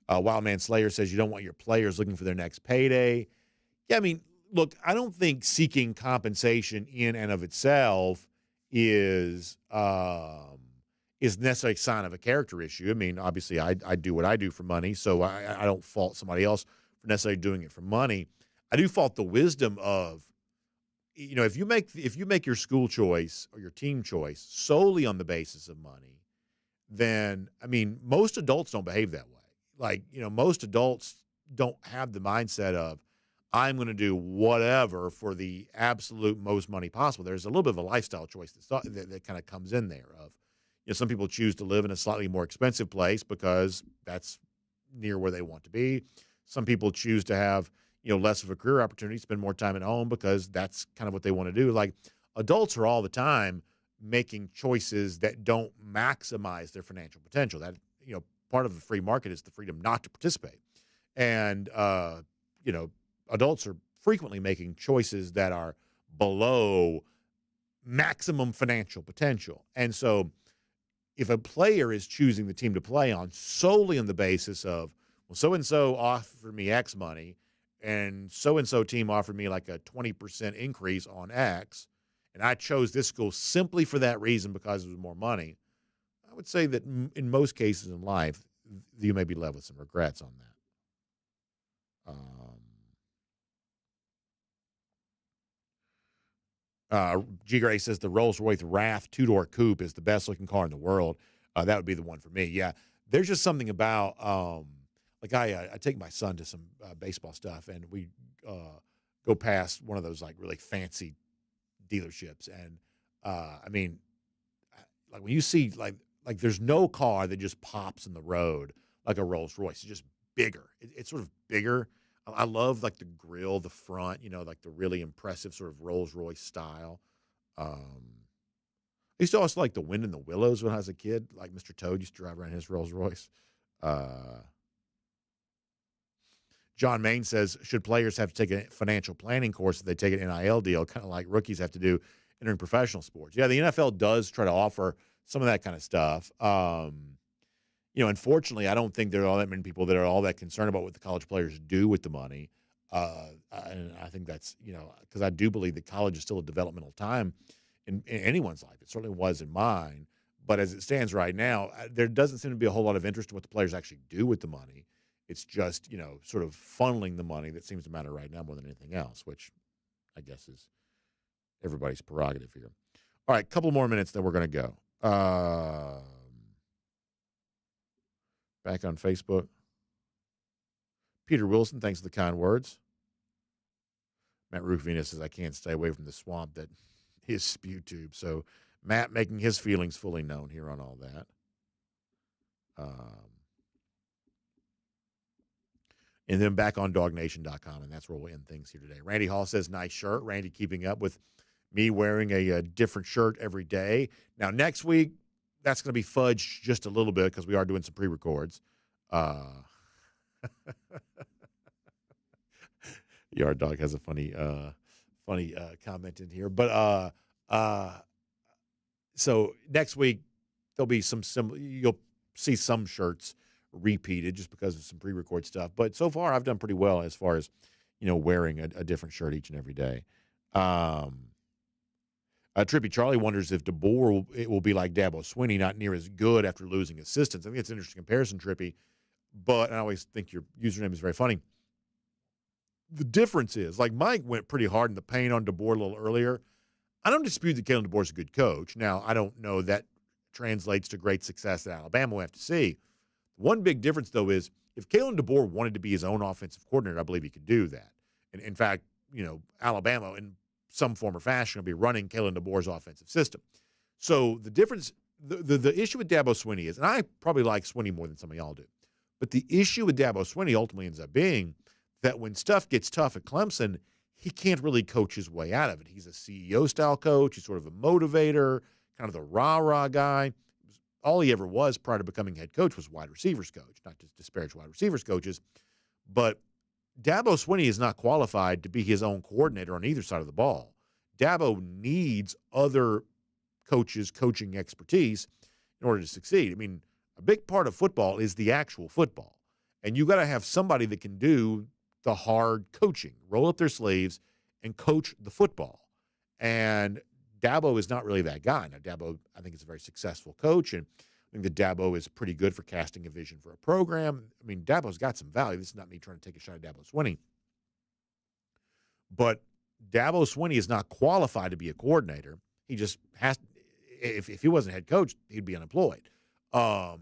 Wildman Slayer says you don't want your players looking for their next payday. Yeah, I mean, look, I don't think seeking compensation in and of itself is necessarily a sign of a character issue. I mean, obviously, I do what I do for money, so I don't fault somebody else for necessarily doing it for money. I do fault the wisdom of if you make your school choice or your team choice solely on the basis of money, then most adults don't behave that way. Like, most adults don't have the mindset of, I'm going to do whatever for the absolute most money possible. There's a little bit of a lifestyle choice that kind of comes in there of, some people choose to live in a slightly more expensive place because that's near where they want to be. Some people choose to have, less of a career opportunity, spend more time at home because that's kind of what they want to do. Like, adults are all the time making choices that don't maximize their financial potential. That, part of the free market is the freedom not to participate. And, adults are frequently making choices that are below maximum financial potential. And so if a player is choosing the team to play on solely on the basis of, well, so-and-so offered me X money and so-and-so team offered me like a 20% increase on X, and I chose this school simply for that reason because it was more money, I would say that in most cases in life, you may be left with some regrets on that. G. Gray says the Rolls-Royce Wrath two-door coupe is the best-looking car in the world. That would be the one for me. Yeah, there's just something about I take my son to some baseball stuff, and we go past one of those like really fancy dealerships, and like when you see like there's no car that just pops in the road like a Rolls-Royce. It's just bigger. It's sort of bigger. I love like the grill, the front, like the really impressive sort of Rolls-Royce style. I used to also like the Wind in the Willows when I was a kid. Like Mr. Toad used to drive around his Rolls-Royce. John Main says, should players have to take a financial planning course if they take an NIL deal, kind of like rookies have to do entering professional sports? Yeah, the NFL does try to offer some of that kind of stuff. Unfortunately, I don't think there are all that many people that are all that concerned about what the college players do with the money. And I think that's, because I do believe that college is still a developmental time in anyone's life. It certainly was in mine. But as it stands right now, there doesn't seem to be a whole lot of interest in what the players actually do with the money. It's just, sort of funneling the money that seems to matter right now more than anything else, which I guess is everybody's prerogative here. All right, a couple more minutes, then we're going to go. Back on Facebook. Peter Wilson, thanks for the kind words. Matt Rufina says, I can't stay away from the swamp that is spew tube. So Matt making his feelings fully known here on all that. And then back on DawgNation.com, and that's where we'll end things here today. Randy Hall says, nice shirt. Randy keeping up with me wearing a different shirt every day. Now, next week, that's going to be fudged just a little bit because we are doing some pre-records. Yard Dog has a funny comment in here. But so next week, there'll be you'll see some shirts repeated just because of some pre-record stuff. But so far, I've done pretty well as far as, wearing a different shirt each and every day. Trippy Charlie wonders if DeBoer will be like Dabo Swinney, not near as good after losing assistants. I think it's an interesting comparison, Trippy. But I always think your username is very funny. The difference is, like Mike went pretty hard in the paint on DeBoer a little earlier. I don't dispute that Kalen DeBoer's a good coach. Now, I don't know that translates to great success at Alabama. We'll have to see. One big difference, though, is if Kalen DeBoer wanted to be his own offensive coordinator, I believe he could do that. And in fact, Alabama in some form or fashion will be running Kalen DeBoer's offensive system. So the difference, the issue with Dabo Swinney is, and I probably like Swinney more than some of y'all do, but the issue with Dabo Swinney ultimately ends up being that when stuff gets tough at Clemson, he can't really coach his way out of it. He's a CEO-style coach. He's sort of a motivator, kind of the rah-rah guy. All he ever was prior to becoming head coach was wide receivers coach, not to disparage wide receivers coaches. But Dabo Swinney is not qualified to be his own coordinator on either side of the ball. Dabo needs other coaches' coaching expertise in order to succeed. I mean, a big part of football is the actual football. And you got to have somebody that can do the hard coaching, roll up their sleeves, and coach the football. And Dabo is not really that guy. Now, Dabo, I think, is a very successful coach, and I think that Dabo is pretty good for casting a vision for a program. I mean, Dabo's got some value. This is not me trying to take a shot at Dabo Swinney. But Dabo Swinney is not qualified to be a coordinator. He just has. If he wasn't head coach, he'd be unemployed. So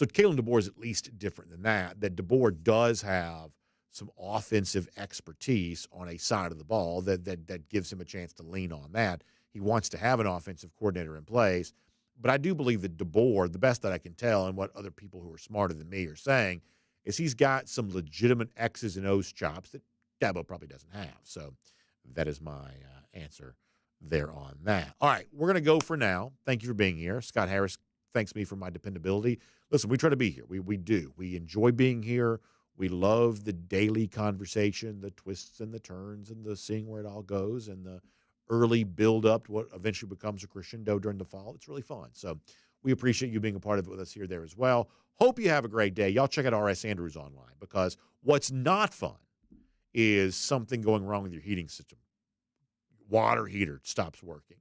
Kalen DeBoer is at least different than that. That DeBoer does have some offensive expertise on a side of the ball that gives him a chance to lean on that. He wants to have an offensive coordinator in place. But I do believe that DeBoer, the best that I can tell and what other people who are smarter than me are saying, is he's got some legitimate X's and O's chops that Dabo probably doesn't have. So that is my answer there on that. All right, we're going to go for now. Thank you for being here. Scott Harris thanks me for my dependability. Listen, we try to be here. We do. We enjoy being here. We love the daily conversation, the twists and the turns and the seeing where it all goes and the early build-up to what eventually becomes a crescendo during the fall. It's really fun. So we appreciate you being a part of it with us here there as well. Hope you have a great day. Y'all check out RS Andrews online, because what's not fun is something going wrong with your heating system. Water heater stops working.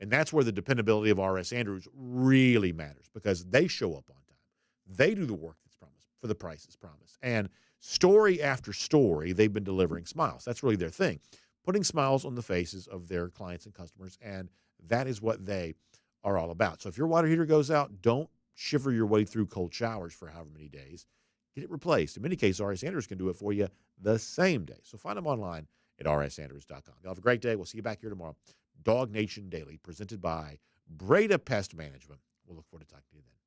And that's where the dependability of RS Andrews really matters, because they show up on time. They do the work that's promised for the prices promised. And story after story, they've been delivering smiles. That's really their thing, putting smiles on the faces of their clients and customers, and that is what they are all about. So if your water heater goes out, don't shiver your way through cold showers for however many days. Get it replaced. In many cases, RS Andrews can do it for you the same day. So find them online at rsandrews.com. Y'all have a great day. We'll see you back here tomorrow. DawgNation Daily, presented by Breda Pest Management. We'll look forward to talking to you then.